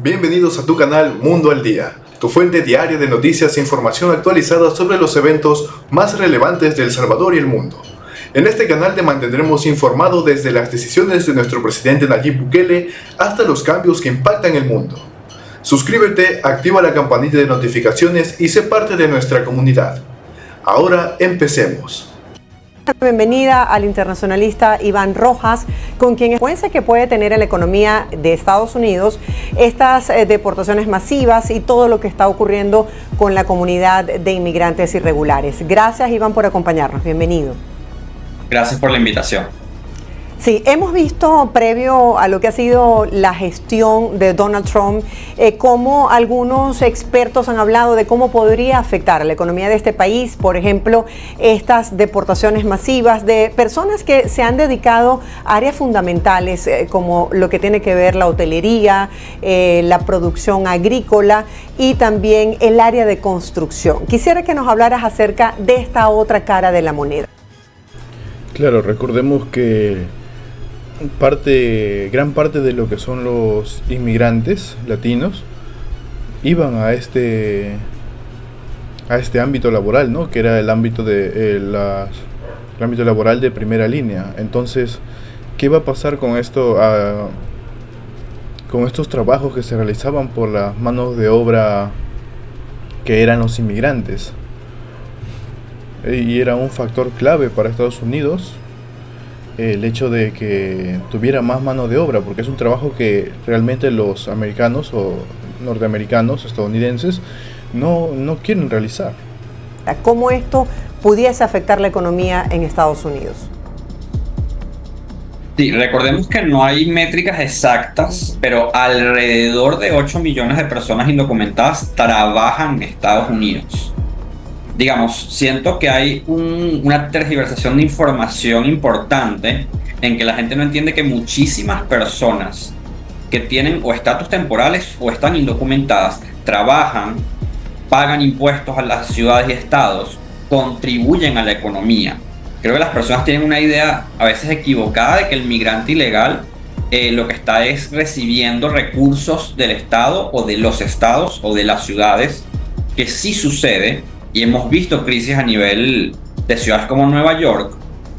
Bienvenidos a tu canal Mundo al Día, tu fuente diaria de noticias e información actualizada sobre los eventos más relevantes de El Salvador y el mundo. En este canal te mantendremos informado desde las decisiones de nuestro presidente Nayib Bukele hasta los cambios que impactan el mundo. Suscríbete, activa la campanita de notificaciones y sé parte de nuestra comunidad. Ahora empecemos. Bienvenida al internacionalista Iván Rojas, con quien es consecuencia que puede tener en la economía de Estados Unidos estas deportaciones masivas y todo lo que está ocurriendo con la comunidad de inmigrantes irregulares. Gracias, Iván, por acompañarnos. Bienvenido. Gracias por la invitación. Sí, hemos visto previo a lo que ha sido la gestión de Donald Trump, cómo algunos expertos han hablado de cómo podría afectar a la economía de este país, por ejemplo, estas deportaciones masivas de personas que se han dedicado a áreas fundamentales como lo que tiene que ver la hotelería, la producción agrícola y también el área de construcción. Quisiera que nos hablaras acerca de esta otra cara de la moneda. Claro, recordemos que gran parte de lo que son los inmigrantes latinos iban a este ámbito laboral, ¿no? Que era el ámbito el ámbito laboral de primera línea. Entonces, ¿qué va a pasar con esto, con estos trabajos que se realizaban por las manos de obra que eran los inmigrantes? Y era un factor clave para Estados Unidos el hecho de que tuviera más mano de obra, porque es un trabajo que realmente los americanos o norteamericanos, estadounidenses, no quieren realizar. ¿Cómo esto pudiese afectar la economía en Estados Unidos? Sí, recordemos que no hay métricas exactas, pero alrededor de 8 millones de personas indocumentadas trabajan en Estados Unidos. Digamos, siento que hay una tergiversación de información importante en que la gente no entiende que muchísimas personas que tienen o estatus temporales o están indocumentadas, trabajan, pagan impuestos a las ciudades y estados, contribuyen a la economía. Creo que las personas tienen una idea a veces equivocada de que el migrante ilegal lo que está es recibiendo recursos del estado o de los estados o de las ciudades, que sí sucede. Y hemos visto crisis a nivel de ciudades como Nueva York,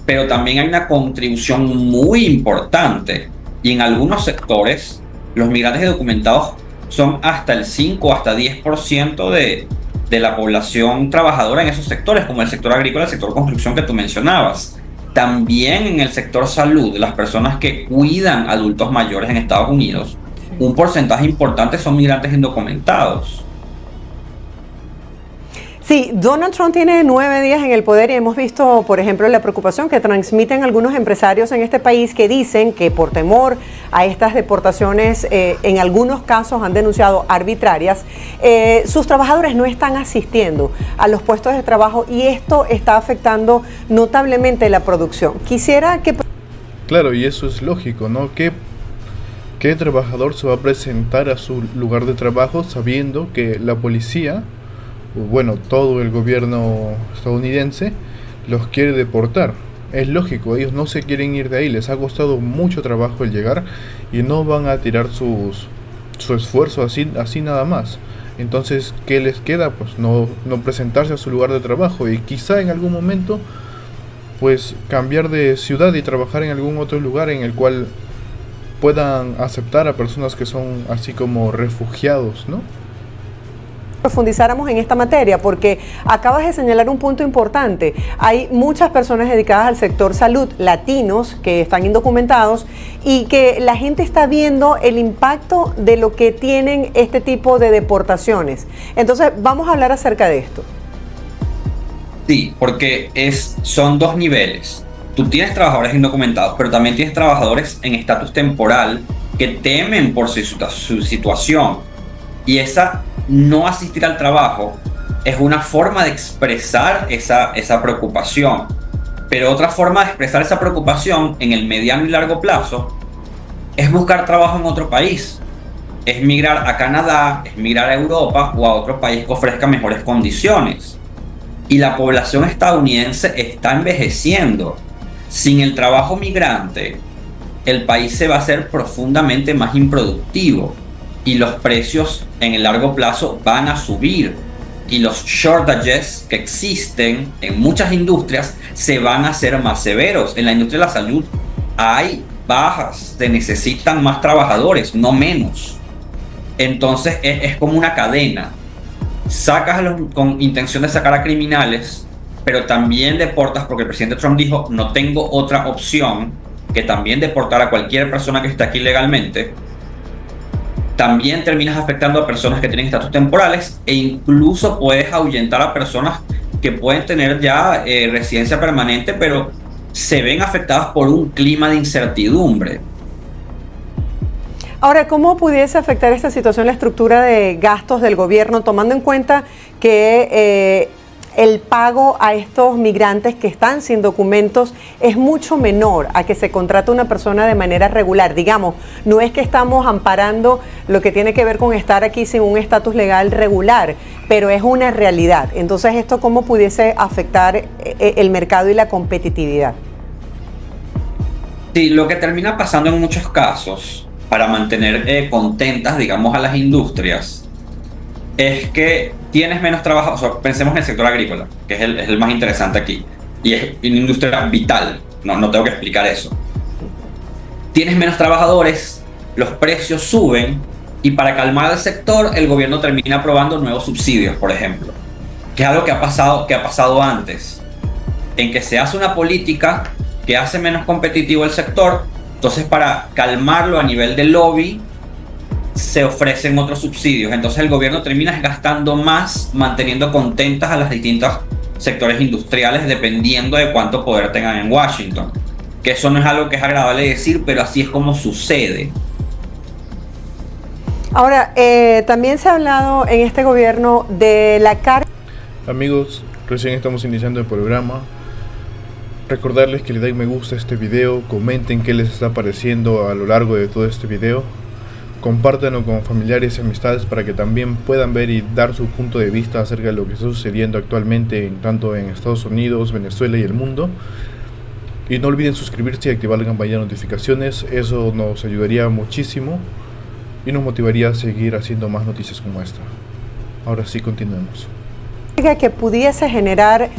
pero también hay una contribución muy importante. Y en algunos sectores, los migrantes indocumentados son hasta el 5 o hasta 10% de la población trabajadora en esos sectores, como el sector agrícola, el sector construcción que tú mencionabas. También en el sector salud, las personas que cuidan adultos mayores en Estados Unidos, un porcentaje importante son migrantes indocumentados. Sí, Donald Trump tiene 9 días en el poder y hemos visto, por ejemplo, la preocupación que transmiten algunos empresarios en este país que dicen que por temor a estas deportaciones, en algunos casos han denunciado arbitrarias, sus trabajadores no están asistiendo a los puestos de trabajo y esto está afectando notablemente la producción. Quisiera que... Claro, y eso es lógico, ¿no? ¿Qué trabajador se va a presentar a su lugar de trabajo sabiendo que la policía, bueno, todo el gobierno estadounidense los quiere deportar? Es lógico, ellos no se quieren ir de ahí, les ha costado mucho trabajo el llegar y no van a tirar su esfuerzo así nada más. Entonces, ¿qué les queda? Pues no presentarse a su lugar de trabajo y quizá en algún momento pues cambiar de ciudad y trabajar en algún otro lugar en el cual puedan aceptar a personas que son así como refugiados, ¿no? Profundizáramos en esta materia porque acabas de señalar un punto importante. Hay muchas personas dedicadas al sector salud, latinos que están indocumentados y que la gente está viendo el impacto de lo que tienen este tipo de deportaciones. Entonces vamos a hablar acerca de esto. Sí, porque son dos niveles. Tú tienes trabajadores indocumentados, pero también tienes trabajadores en estatus temporal que temen por su situación. Y esa no asistir al trabajo es una forma de expresar esa preocupación. Pero otra forma de expresar esa preocupación en el mediano y largo plazo es buscar trabajo en otro país. Es migrar a Canadá, es migrar a Europa o a otro país que ofrezca mejores condiciones. Y la población estadounidense está envejeciendo. Sin el trabajo migrante, el país se va a hacer profundamente más improductivo. y los precios en el largo plazo van a subir. Y los shortages que existen en muchas industrias se van a hacer más severos. En la industria de la salud hay bajas, se necesitan más trabajadores, no menos. Entonces es como una cadena. Sacas con intención de sacar a criminales, pero también deportas, porque el presidente Trump dijo, no tengo otra opción que también deportar a cualquier persona que esté aquí ilegalmente. También terminas afectando a personas que tienen estatus temporales e incluso puedes ahuyentar a personas que pueden tener ya residencia permanente, pero se ven afectadas por un clima de incertidumbre. Ahora, ¿cómo pudiese afectar esta situación la estructura de gastos del gobierno, tomando en cuenta que el pago a estos migrantes que están sin documentos es mucho menor a que se contrate una persona de manera regular? Digamos, no es que estamos amparando lo que tiene que ver con estar aquí sin un estatus legal regular, pero es una realidad. Entonces, ¿esto cómo pudiese afectar el mercado y la competitividad? Sí, lo que termina pasando en muchos casos, para mantener contentas, digamos, a las industrias, es que tienes menos trabajo. O sea, pensemos en el sector agrícola, que es el más interesante aquí, y es una industria vital, no tengo que explicar eso. Tienes menos trabajadores, los precios suben, y para calmar al sector, el gobierno termina aprobando nuevos subsidios, por ejemplo, que es algo que ha pasado antes, en que se hace una política que hace menos competitivo el sector. Entonces, para calmarlo a nivel de lobby, se ofrecen otros subsidios. Entonces el gobierno termina gastando más, manteniendo contentas a los distintos sectores industriales, dependiendo de cuánto poder tengan en Washington. Que eso no es algo que es agradable decir, pero así es como sucede. Ahora, también se ha hablado en este gobierno de la carga. Amigos, recién estamos iniciando el programa. Recordarles que le den me gusta a este video, comenten qué les está pareciendo a lo largo de todo este video. Compártanlo con familiares y amistades para que también puedan ver y dar su punto de vista acerca de lo que está sucediendo actualmente tanto en Estados Unidos, Venezuela y el mundo. Y no olviden suscribirse y activar la campanilla de notificaciones, eso nos ayudaría muchísimo y nos motivaría a seguir haciendo más noticias como esta. Ahora sí, continuemos. Que pudiese generar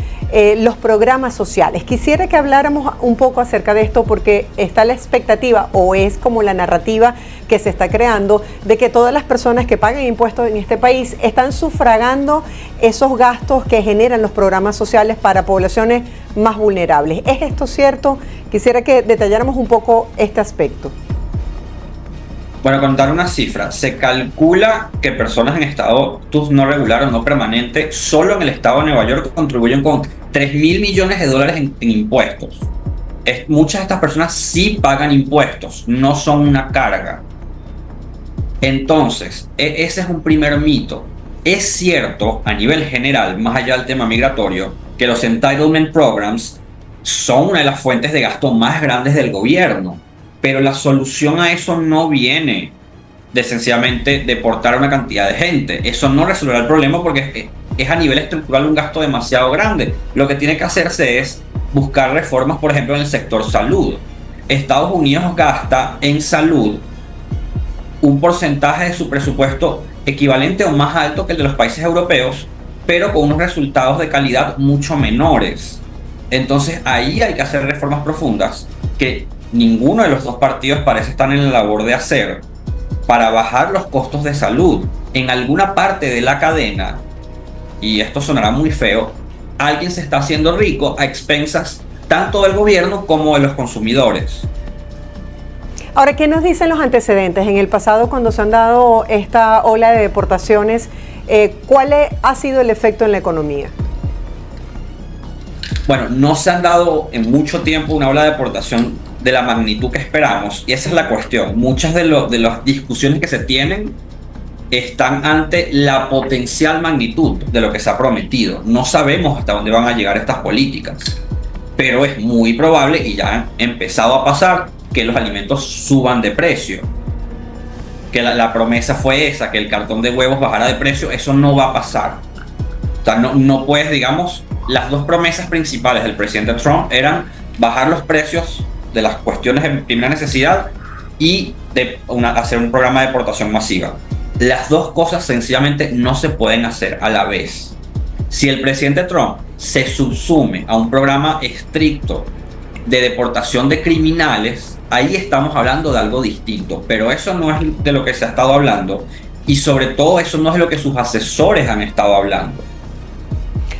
los programas sociales. Quisiera que habláramos un poco acerca de esto, porque está la expectativa, o es como la narrativa que se está creando, de que todas las personas que pagan impuestos en este país están sufragando esos gastos que generan los programas sociales para poblaciones más vulnerables. ¿Es esto cierto? Quisiera que detalláramos un poco este aspecto. Bueno, contar una cifra. Se calcula que personas en estatus no regular o no permanente, solo en el estado de Nueva York, contribuyen con $3.000 millones en impuestos. Muchas de estas personas sí pagan impuestos, no son una carga. Entonces, ese es un primer mito. Es cierto, a nivel general, más allá del tema migratorio, que los entitlement programs son una de las fuentes de gasto más grandes del gobierno. Pero la solución a eso no viene de sencillamente deportar a una cantidad de gente. Eso no resolverá el problema, porque es a nivel estructural un gasto demasiado grande. Lo que tiene que hacerse es buscar reformas, por ejemplo, en el sector salud. Estados Unidos gasta en salud un porcentaje de su presupuesto equivalente o más alto que el de los países europeos, pero con unos resultados de calidad mucho menores. Entonces ahí hay que hacer reformas profundas que ninguno de los dos partidos parece estar en la labor de hacer, para bajar los costos de salud. En alguna parte de la cadena, y esto sonará muy feo, alguien se está haciendo rico a expensas tanto del gobierno como de los consumidores. Ahora, ¿qué nos dicen los antecedentes? En el pasado, cuando se han dado esta ola de deportaciones, ¿cuál ha sido el efecto en la economía? Bueno, no se han dado en mucho tiempo una ola de deportación de la magnitud que esperamos, y esa es la cuestión. Muchas de las discusiones que se tienen están ante la potencial magnitud de lo que se ha prometido. No sabemos hasta dónde van a llegar estas políticas, pero es muy probable, y ya han empezado a pasar, que los alimentos suban de precio. Que la promesa fue esa, que el cartón de huevos bajara de precio. Eso no va a pasar. O sea, no puedes, digamos, las dos promesas principales del presidente Trump eran bajar los precios de las cuestiones de primera necesidad y hacer un programa de deportación masiva. las dos cosas sencillamente no se pueden hacer a la vez. Si el presidente Trump se subsume a un programa estricto de deportación de criminales, ahí estamos hablando de algo distinto, pero eso no es de lo que se ha estado hablando, y sobre todo eso no es lo que sus asesores han estado hablando.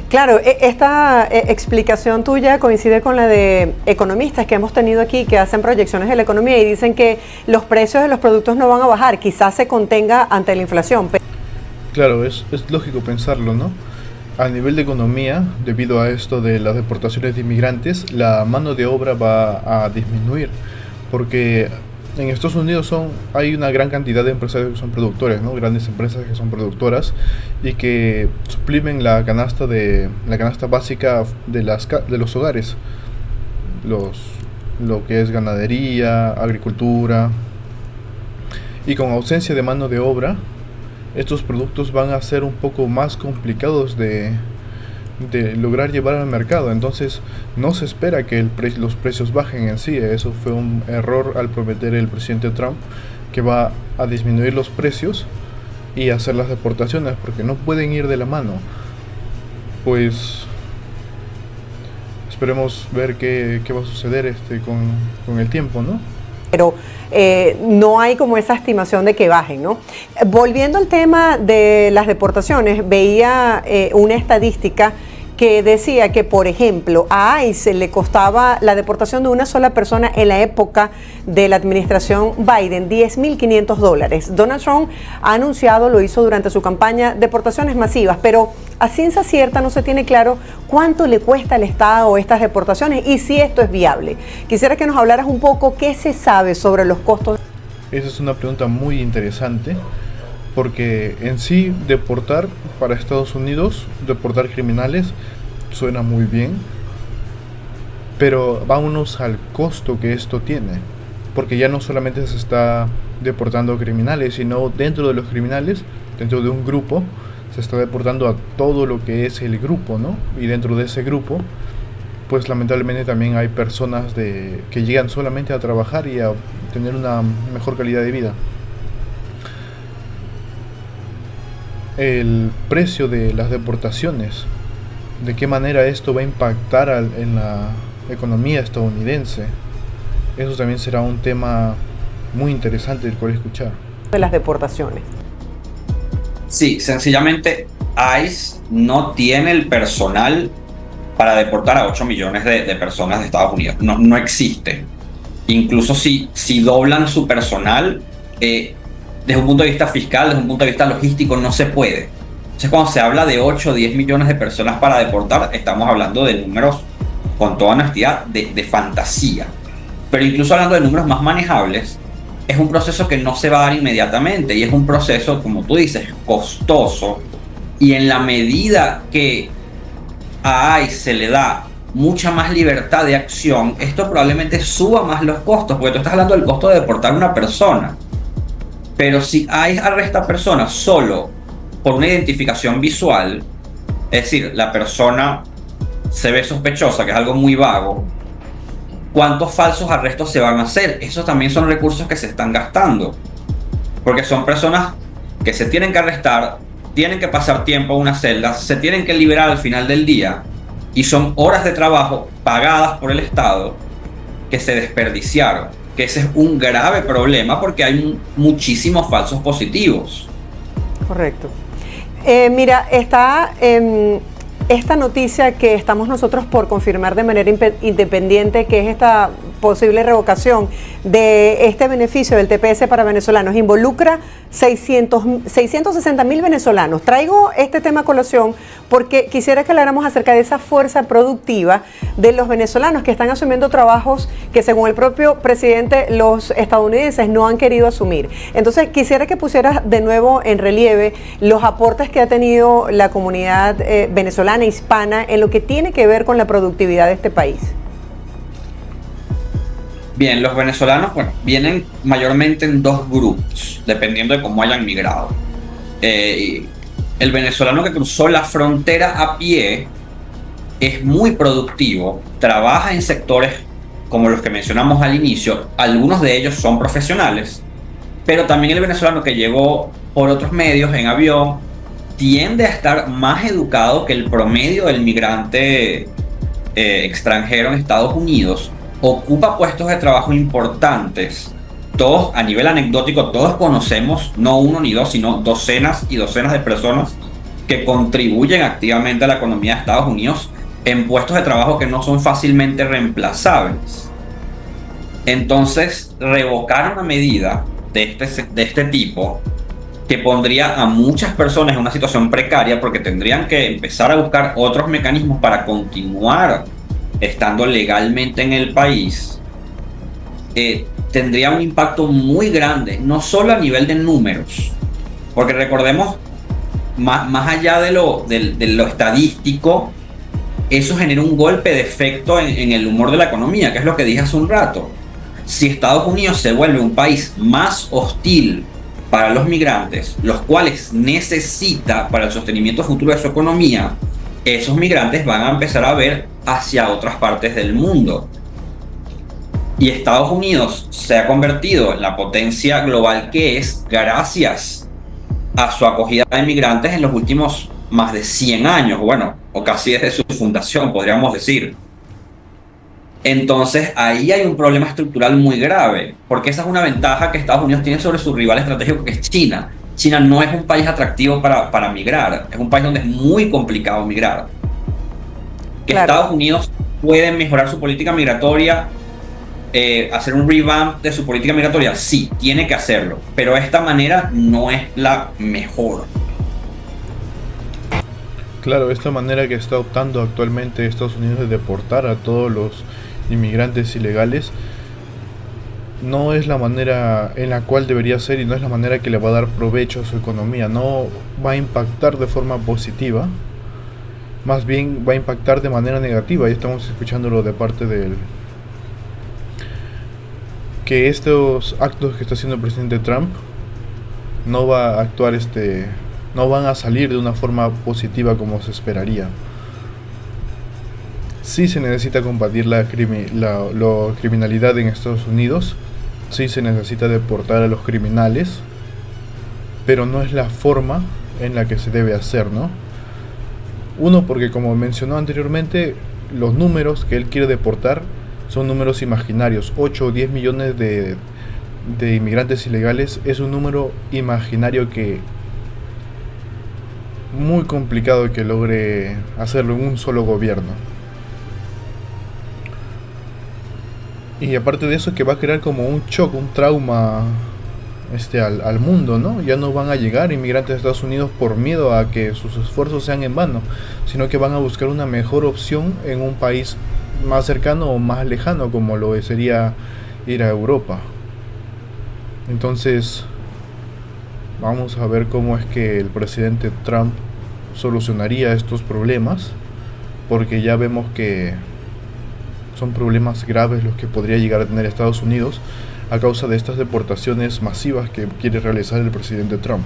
Claro, esta explicación tuya coincide con la de economistas que hemos tenido aquí que hacen proyecciones de la economía y dicen que los precios de los productos no van a bajar, quizás se contenga ante la inflación. Claro, es lógico pensarlo, ¿no? A nivel de economía, debido a esto de las deportaciones de inmigrantes, la mano de obra va a disminuir, porque en Estados Unidos hay una gran cantidad de empresarios que son productores, ¿no? Grandes empresas que son productoras y que suprimen la canasta básica de los hogares, lo que es ganadería, agricultura, y con ausencia de mano de obra, estos productos van a ser un poco más complicados de lograr llevar al mercado. Entonces no se espera que los precios bajen en sí. Eso fue un error al prometer el presidente Trump, que va a disminuir los precios y hacer las deportaciones, porque no pueden ir de la mano. Pues esperemos ver qué va a suceder con el tiempo, ¿no? Pero no hay como esa estimación de que bajen, ¿no? Volviendo al tema de las deportaciones, veía una estadística que decía que, por ejemplo, a ICE le costaba la deportación de una sola persona en la época de la administración Biden $10.500. Donald Trump ha anunciado, lo hizo durante su campaña, deportaciones masivas, pero a ciencia cierta no se tiene claro cuánto le cuesta al Estado estas deportaciones y si esto es viable. Quisiera que nos hablaras un poco qué se sabe sobre los costos. Esa es una pregunta muy interesante, porque en sí deportar para Estados Unidos, deportar criminales, suena muy bien, pero vámonos al costo que esto tiene, porque ya no solamente se está deportando criminales, sino dentro de los criminales, dentro de un grupo, se está deportando a todo lo que es el grupo, ¿no? Y dentro de ese grupo, pues lamentablemente también hay personas que llegan solamente a trabajar y a tener una mejor calidad de vida. El precio de las deportaciones, de qué manera esto va a impactar en la economía estadounidense, eso también será un tema muy interesante del cual escuchar. De las deportaciones. Sí, sencillamente ICE no tiene el personal para deportar a 8 millones de personas de Estados Unidos. No existe. Incluso si doblan su personal, desde un punto de vista fiscal, desde un punto de vista logístico, no se puede. Entonces, cuando se habla de 8 o 10 millones de personas para deportar, estamos hablando de números, con toda honestidad, de fantasía. Pero incluso hablando de números más manejables, es un proceso que no se va a dar inmediatamente y es un proceso, como tú dices, costoso, y en la medida que a ICE se le da mucha más libertad de acción, esto probablemente suba más los costos, porque tú estás hablando del costo de deportar a una persona. Pero si ICE arresta a personas solo por una identificación visual, es decir, la persona se ve sospechosa, que es algo muy vago, ¿cuántos falsos arrestos se van a hacer? Esos también son recursos que se están gastando, porque son personas que se tienen que arrestar, tienen que pasar tiempo en una celda, se tienen que liberar al final del día, y son horas de trabajo pagadas por el Estado que se desperdiciaron, que ese es un grave problema porque hay muchísimos falsos positivos. Correcto. Mira, está esta noticia que estamos nosotros por confirmar de manera independiente, que es esta posible revocación de este beneficio del TPS para venezolanos, involucra 660,000 venezolanos. Traigo este tema a colación porque quisiera que habláramos acerca de esa fuerza productiva de los venezolanos que están asumiendo trabajos que, según el propio presidente, los estadounidenses no han querido asumir. Entonces quisiera que pusieras de nuevo en relieve los aportes que ha tenido la comunidad venezolana hispana en lo que tiene que ver con la productividad de este país. Bien, los venezolanos, bueno, vienen mayormente en dos grupos, dependiendo de cómo hayan migrado. El venezolano que cruzó la frontera a pie es muy productivo, trabaja en sectores como los que mencionamos al inicio, algunos de ellos son profesionales, pero también el venezolano que llegó por otros medios, en avión, tiende a estar más educado que el promedio del migrante extranjero en Estados Unidos, ocupa puestos de trabajo importantes. Todos, a nivel anecdótico, todos conocemos, no uno ni dos, sino docenas y docenas de personas que contribuyen activamente a la economía de Estados Unidos en puestos de trabajo que no son fácilmente reemplazables. Entonces, revocar una medida de este tipo, que pondría a muchas personas en una situación precaria porque tendrían que empezar a buscar otros mecanismos para continuar estando legalmente en el país, tendría un impacto muy grande, no solo a nivel de números, porque recordemos, más allá de lo estadístico, eso genera un golpe de efecto en el humor de la economía, que es lo que dije hace un rato. Si Estados Unidos se vuelve un país más hostil para los migrantes, los cuales necesita para el sostenimiento futuro de su economía, esos migrantes van a empezar a ver hacia otras partes del mundo. Y Estados Unidos se ha convertido en la potencia global que es gracias a su acogida de migrantes en los últimos más de 100 años, bueno, o casi desde su fundación, podríamos decir. Entonces ahí hay un problema estructural muy grave, porque esa es una ventaja que Estados Unidos tiene sobre su rival estratégico, que es China. China no es un país atractivo para migrar, es un país donde es muy complicado migrar. Que claro. Estados Unidos puede mejorar su política migratoria, hacer un revamp de su política migratoria, sí, tiene que hacerlo, pero esta manera no es la mejor. Claro, esta manera que está optando actualmente Estados Unidos de deportar a todos los inmigrantes ilegales no es la manera en la cual debería ser, y no es la manera que le va a dar provecho a su economía. No va a impactar de forma positiva, más bien va a impactar de manera negativa. Y estamos escuchándolo de parte del que estos actos que está haciendo el presidente Trump no va a actuar no van a salir de una forma positiva como se esperaría. Sí se necesita combatir la criminalidad en Estados Unidos, sí se necesita deportar a los criminales, pero no es la forma en la que se debe hacer, ¿no? Uno, porque como mencionó anteriormente, los números que él quiere deportar son números imaginarios. 8 o 10 millones de inmigrantes ilegales es un número imaginario que muy complicado que logre hacerlo en un solo gobierno. Y aparte de eso, que va a crear como un shock, un trauma al mundo, ¿no? Ya no van a llegar inmigrantes a Estados Unidos por miedo a que sus esfuerzos sean en vano, sino que van a buscar una mejor opción en un país más cercano o más lejano, como lo sería ir a Europa. Entonces, vamos a ver cómo es que el presidente Trump solucionaría estos problemas, porque ya vemos que son problemas graves los que podría llegar a tener Estados Unidos a causa de estas deportaciones masivas que quiere realizar el presidente Trump.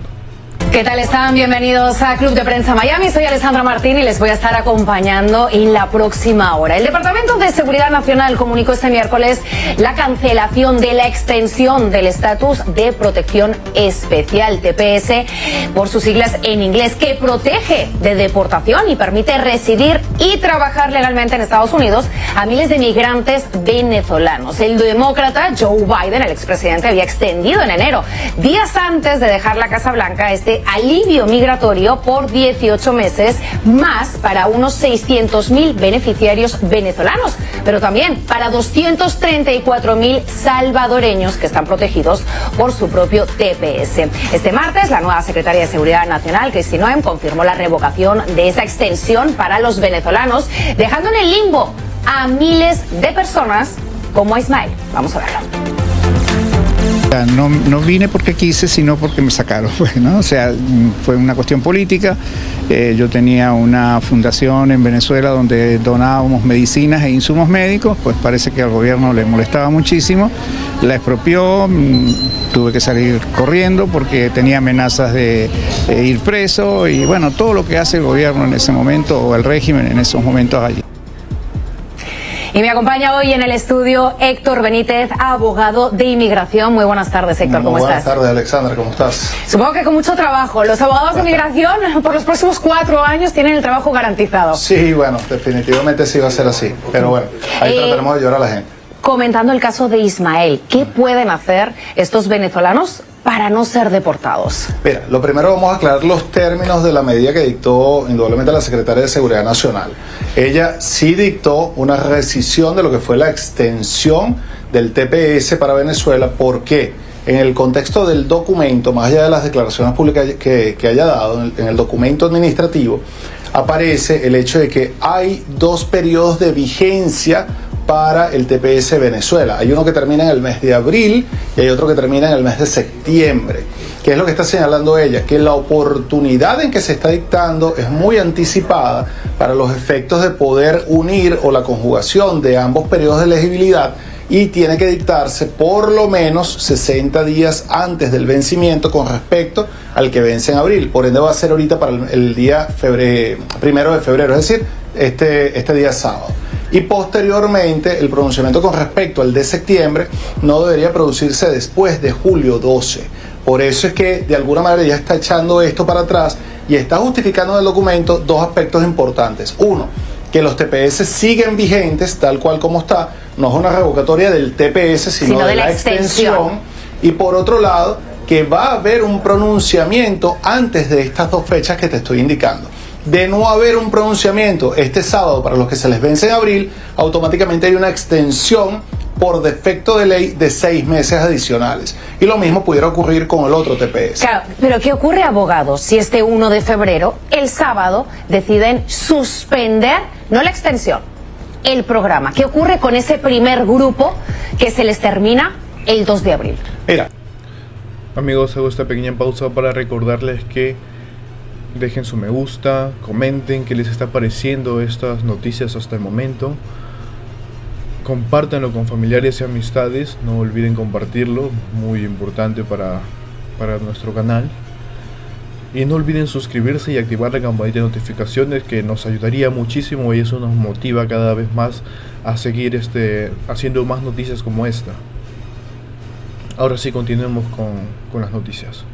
¿Qué tal están? Bienvenidos a Club de Prensa Miami. Soy Alessandra Martín y les voy a estar acompañando en la próxima hora. El Departamento de Seguridad Nacional comunicó este miércoles la cancelación de la extensión del estatus de protección especial, TPS, por sus siglas en inglés, que protege de deportación y permite residir y trabajar legalmente en Estados Unidos a miles de migrantes venezolanos. El demócrata Joe Biden, el expresidente, había extendido en enero, días antes de dejar la Casa Blanca, este alivio migratorio por 18 meses más para unos 600,000 beneficiarios venezolanos, pero también para 234,000 salvadoreños que están protegidos por su propio TPS. Este martes, la nueva secretaria de Seguridad Nacional, Kristi Noem, confirmó la revocación de esa extensión para los venezolanos, dejando en el limbo a miles de personas como a Ismael. Vamos a verlo. No vine porque quise, sino porque me sacaron, ¿no? O sea, fue una cuestión política. Yo tenía una fundación en Venezuela donde donábamos medicinas e insumos médicos, pues parece que al gobierno le molestaba muchísimo, la expropió, tuve que salir corriendo porque tenía amenazas de ir preso y bueno, todo lo que hace el gobierno en ese momento o el régimen en esos momentos allí. Y me acompaña hoy en el estudio Héctor Benítez, abogado de inmigración. Muy buenas tardes, Héctor, ¿cómo estás? Buenas tardes, Alexandra, ¿cómo estás? Supongo que con mucho trabajo. Los abogados de inmigración por los próximos 4 años tienen el trabajo garantizado. Sí, bueno, definitivamente sí va a ser así. Pero bueno, ahí trataremos de ayudar a la gente. Comentando el caso de Ismael, ¿qué pueden hacer estos venezolanos para no ser deportados? Mira, lo primero vamos a aclarar los términos de la medida que dictó indudablemente la Secretaria de Seguridad Nacional. Ella sí dictó una rescisión de lo que fue la extensión del TPS para Venezuela. ¿Por qué? En el contexto del documento, más allá de las declaraciones públicas que haya dado, en el documento administrativo, aparece el hecho de que hay 2 periodos de vigencia para el TPS Venezuela. Hay uno que termina en el mes de abril y hay otro que termina en el mes de septiembre. ¿Qué es lo que está señalando ella? Que la oportunidad en que se está dictando es muy anticipada para los efectos de poder unir o la conjugación de ambos periodos de elegibilidad, y tiene que dictarse por lo menos 60 días antes del vencimiento con respecto al que vence en abril. Por ende va a ser ahorita para el día 1 de febrero, es decir, este día sábado. Y posteriormente el pronunciamiento con respecto al de septiembre no debería producirse después de julio 12. Por eso es que de alguna manera ya está echando esto para atrás y está justificando en el documento 2 aspectos importantes. Uno, que los TPS siguen vigentes tal cual como está, no es una revocatoria del TPS, sino de la extensión. Y por otro lado, que va a haber un pronunciamiento antes de estas 2 fechas que te estoy indicando. De no haber un pronunciamiento este sábado para los que se les vence en abril, automáticamente hay una extensión por defecto de ley de 6 meses adicionales. Y lo mismo pudiera ocurrir con el otro TPS. Claro, pero ¿qué ocurre, abogados, si este 1 de febrero, el sábado, deciden suspender, no la extensión, el programa? ¿Qué ocurre con ese primer grupo que se les termina el 2 de abril? Mira, amigos, hago esta pequeña pausa para recordarles que dejen su me gusta, comenten qué les está pareciendo estas noticias hasta el momento. Compártanlo con familiares y amistades, no olviden compartirlo, muy importante para nuestro canal. Y no olviden suscribirse y activar la campanita de notificaciones, que nos ayudaría muchísimo y eso nos motiva cada vez más a seguir haciendo más noticias como esta. Ahora sí, continuemos con las noticias.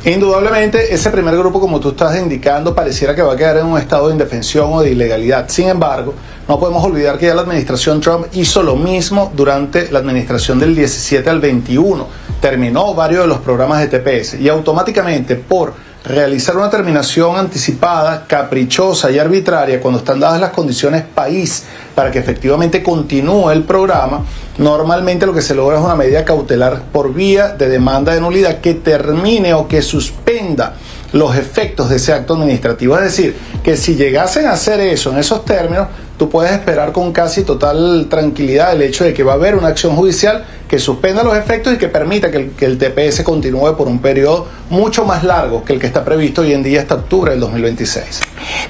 Indudablemente ese primer grupo, como tú estás indicando, pareciera que va a quedar en un estado de indefensión o de ilegalidad. Sin embargo, no podemos olvidar que ya la administración Trump hizo lo mismo durante la administración del 17 al 21. Terminó varios de los programas de TPS y automáticamente, por realizar una terminación anticipada, caprichosa y arbitraria, cuando están dadas las condiciones país para que efectivamente continúe el programa, normalmente lo que se logra es una medida cautelar por vía de demanda de nulidad que termine o que suspenda los efectos de ese acto administrativo. Es decir, que si llegasen a hacer eso en esos términos, tú puedes esperar con casi total tranquilidad el hecho de que va a haber una acción judicial que suspenda los efectos y que permita que el TPS continúe por un periodo mucho más largo que el que está previsto hoy en día hasta octubre del 2026.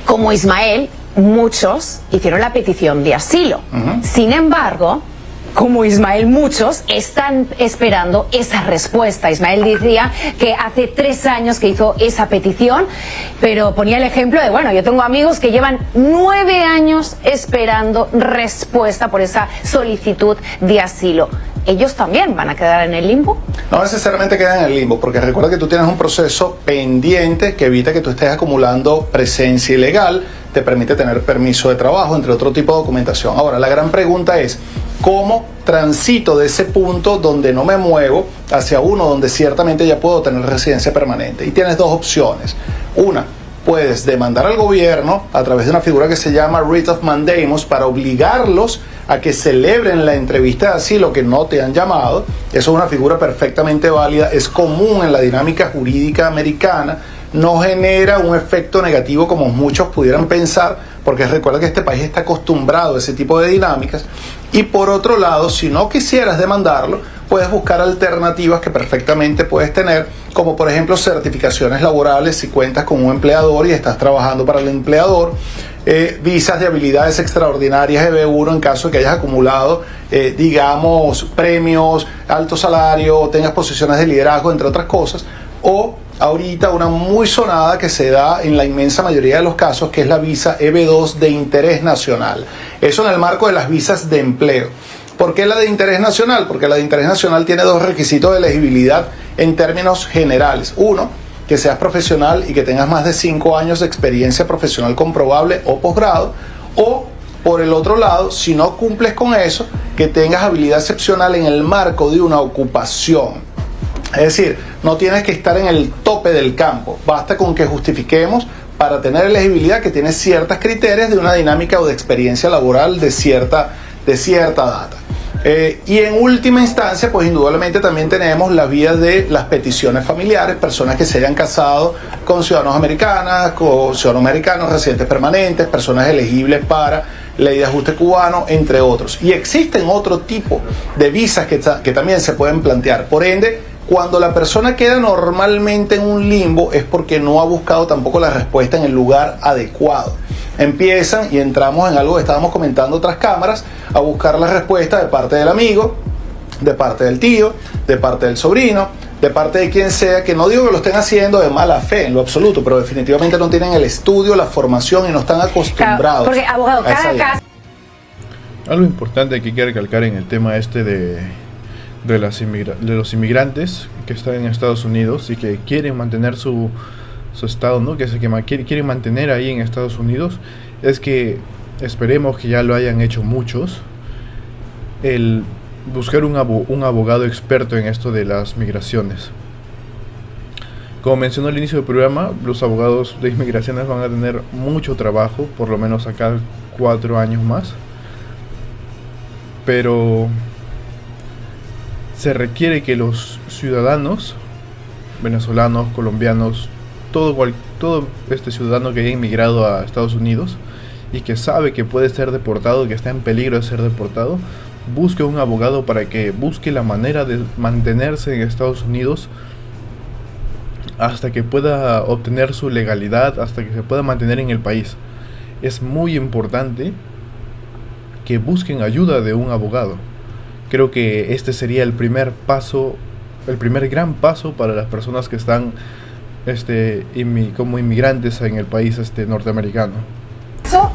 Como Ismael, muchos hicieron la petición de asilo. Sin embargo, como Ismael, muchos están esperando esa respuesta. Ismael decía que hace 3 años que hizo esa petición, pero ponía el ejemplo de, bueno, yo tengo amigos que llevan 9 años esperando respuesta por esa solicitud de asilo. ¿Ellos también van a quedar en el limbo? No necesariamente quedan en el limbo, porque recuerda que tú tienes un proceso pendiente que evita que tú estés acumulando presencia ilegal, te permite tener permiso de trabajo, entre otro tipo de documentación. Ahora, la gran pregunta es, ¿cómo transito de ese punto donde no me muevo hacia uno donde ciertamente ya puedo tener residencia permanente? Y tienes 2 opciones. Una, puedes demandar al gobierno a través de una figura que se llama Writ of Mandamus para obligarlos a que celebren la entrevista de asilo que no te han llamado. Eso es una figura perfectamente válida, es común en la dinámica jurídica americana, no genera un efecto negativo como muchos pudieran pensar, porque recuerda que este país está acostumbrado a ese tipo de dinámicas. Y por otro lado, si no quisieras demandarlo, puedes buscar alternativas que perfectamente puedes tener, como por ejemplo certificaciones laborales si cuentas con un empleador y estás trabajando para el empleador, visas de habilidades extraordinarias EB1 en caso de que hayas acumulado, digamos, premios, alto salario, tengas posiciones de liderazgo, entre otras cosas, o ahorita una muy sonada que se da en la inmensa mayoría de los casos, que es la visa EB2 de interés nacional. Eso en el marco de las visas de empleo. ¿Por qué la de interés nacional? Porque la de interés nacional tiene dos requisitos de elegibilidad en términos generales. Uno, que seas profesional y que tengas más de 5 años de experiencia profesional comprobable o posgrado. O, por el otro lado, si no cumples con eso, que tengas habilidad excepcional en el marco de una ocupación. Es decir, no tienes que estar en el tope del campo. Basta con que justifiquemos para tener elegibilidad que tiene ciertos criterios de una dinámica o de experiencia laboral de cierta data. Y en última instancia, pues indudablemente también tenemos las vías de las peticiones familiares, personas que se hayan casado con ciudadanos americanos, residentes permanentes, personas elegibles para ley de ajuste cubano, entre otros. Y existen otro tipo de visas que también se pueden plantear. Por ende, cuando la persona queda normalmente en un limbo es porque no ha buscado tampoco la respuesta en el lugar adecuado. Empiezan, y entramos en algo que estábamos comentando tras cámaras, a buscar la respuesta de parte del amigo, de parte del tío, de parte del sobrino, de parte de quien sea, que no digo que lo estén haciendo de mala fe en lo absoluto, pero definitivamente no tienen el estudio, la formación y no están acostumbrados. Porque, abogado, cada caso... Algo importante que quiero recalcar en el tema de los inmigrantes que están en Estados Unidos y que quieren mantener su estado, ¿no? Quieren mantener ahí en Estados Unidos, es que esperemos que ya lo hayan hecho muchos, el buscar un abogado experto en esto de las migraciones. Como mencionó al inicio del programa, los abogados de inmigraciones van a tener mucho trabajo, por lo menos acá 4 años más, pero se requiere que los ciudadanos venezolanos, colombianos, todo este ciudadano que haya inmigrado a Estados Unidos y que sabe que puede ser deportado, que está en peligro de ser deportado, busque un abogado para que busque la manera de mantenerse en Estados Unidos hasta que pueda obtener su legalidad, hasta que se pueda mantener en el país. Es muy importante que busquen ayuda de un abogado. Creo que este sería el primer gran paso para las personas que están como inmigrantes en el país norteamericano.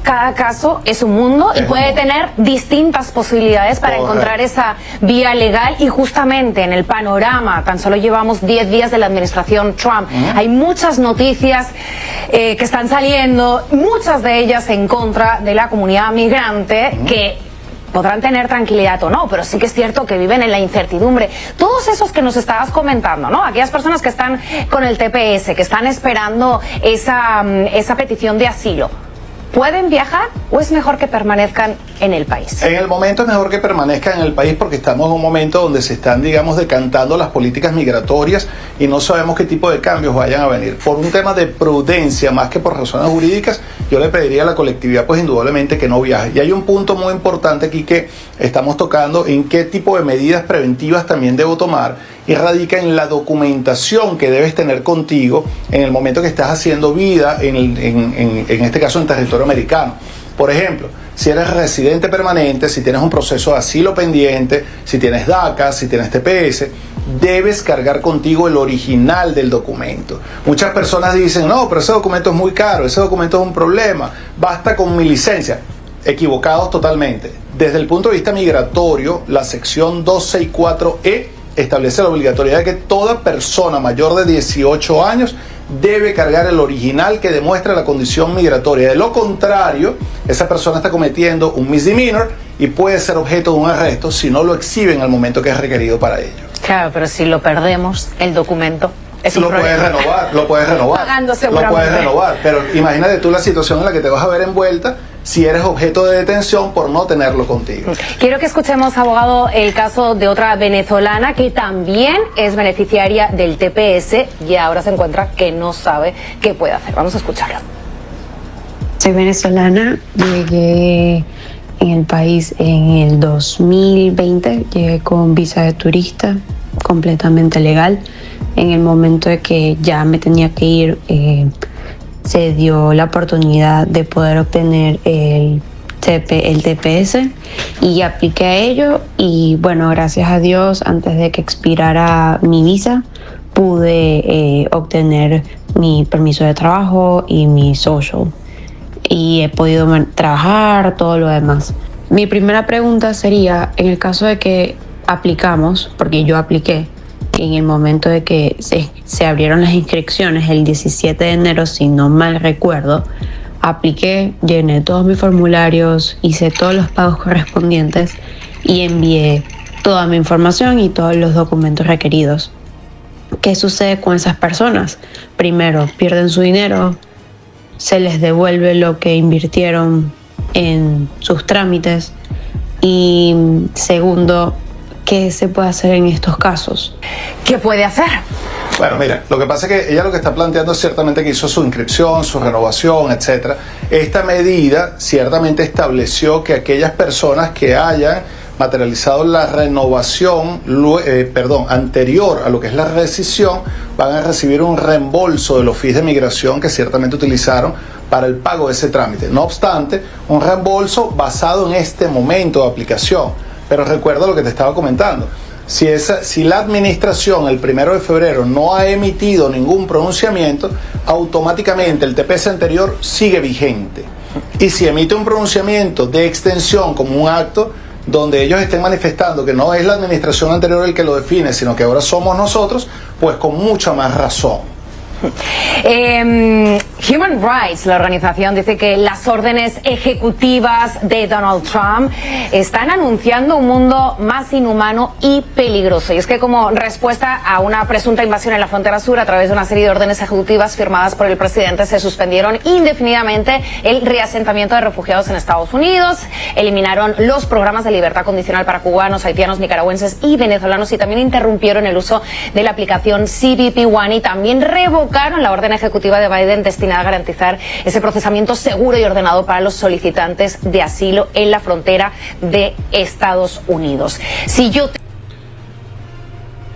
Cada caso es un mundo y puede tener distintas posibilidades para encontrar esa vía legal, y justamente en el panorama, tan solo llevamos 10 días de la administración Trump, hay muchas noticias que están saliendo, muchas de ellas en contra de la comunidad migrante, que podrán tener tranquilidad o no, pero sí que es cierto que viven en la incertidumbre. Todos esos que nos estabas comentando, ¿no? Aquellas personas que están con el TPS, que están esperando esa petición de asilo, ¿pueden viajar o es mejor que permanezcan en el país? En el momento es mejor que permanezcan en el país porque estamos en un momento donde se están, decantando las políticas migratorias y no sabemos qué tipo de cambios vayan a venir. Por un tema de prudencia, más que por razones jurídicas, yo le pediría a la colectividad, pues indudablemente que no viaje. Y hay un punto muy importante aquí que estamos tocando, en qué tipo de medidas preventivas también debo tomar, y radica en la documentación que debes tener contigo en el momento que estás haciendo vida, en este caso en territorio americano. Por ejemplo, si eres residente permanente, si tienes un proceso de asilo pendiente, si tienes DACA, si tienes TPS, debes cargar contigo el original del documento. Muchas personas dicen, no, pero ese documento es muy caro, ese documento es un problema, basta con mi licencia. Equivocados totalmente. Desde el punto de vista migratorio, la sección 264E establece la obligatoriedad de que toda persona mayor de 18 años debe cargar el original que demuestra la condición migratoria. De lo contrario, esa persona está cometiendo un misdemeanor y puede ser objeto de un arresto si no lo exhiben al momento que es requerido para ello. Claro, pero si lo perdemos, el documento es un problema. Lo puedes renovar. Pagando lo seguramente. puedes renovar, pero imagínate tú la situación en la que te vas a ver envuelta si eres objeto de detención por no tenerlo contigo. Quiero que escuchemos, abogado, el caso de otra venezolana que también es beneficiaria del TPS y ahora se encuentra que no sabe qué puede hacer. Vamos a escucharla. Soy venezolana, llegué en el país en el 2020, llegué con visa de turista, completamente legal. En el momento de que ya me tenía que ir, se dio la oportunidad de poder obtener el TPS y apliqué a ello, y bueno, gracias a Dios, antes de que expirara mi visa, pude obtener mi permiso de trabajo y mi social. Y he podido trabajar, todo lo demás. Mi primera pregunta sería, en el caso de que aplicamos, porque yo apliqué, en el momento de que se abrieron las inscripciones el 17 de enero, si no mal recuerdo, apliqué, llené todos mis formularios, hice todos los pagos correspondientes y envié toda mi información y todos los documentos requeridos. ¿Qué sucede con esas personas? Primero, pierden su dinero, se les devuelve lo que invirtieron en sus trámites y segundo, ¿qué se puede hacer en estos casos? ¿Qué puede hacer? Bueno, mira, lo que pasa es que ella lo que está planteando es ciertamente que hizo su inscripción, su renovación, etcétera. Esta medida ciertamente estableció que aquellas personas que hayan materializado la renovación anterior a lo que es la rescisión van a recibir un reembolso de los fees de migración que ciertamente utilizaron para el pago de ese trámite. No obstante, un reembolso basado en este momento de aplicación. Pero recuerda lo que te estaba comentando. Si la administración el 1 de febrero no ha emitido ningún pronunciamiento, automáticamente el TPS anterior sigue vigente. Y si emite un pronunciamiento de extensión como un acto donde ellos estén manifestando que no es la administración anterior el que lo define, sino que ahora somos nosotros, pues con mucha más razón. Human Rights, la organización, dice que las órdenes ejecutivas de Donald Trump están anunciando un mundo más inhumano y peligroso. Y es que como respuesta a una presunta invasión en la frontera sur a través de una serie de órdenes ejecutivas firmadas por el presidente, se suspendieron indefinidamente el reasentamiento de refugiados en Estados Unidos, eliminaron los programas de libertad condicional para cubanos, haitianos, nicaragüenses y venezolanos y también interrumpieron el uso de la aplicación CBP One y también revocaron la orden ejecutiva de Biden destinada a garantizar ese procesamiento seguro y ordenado para los solicitantes de asilo en la frontera de Estados Unidos.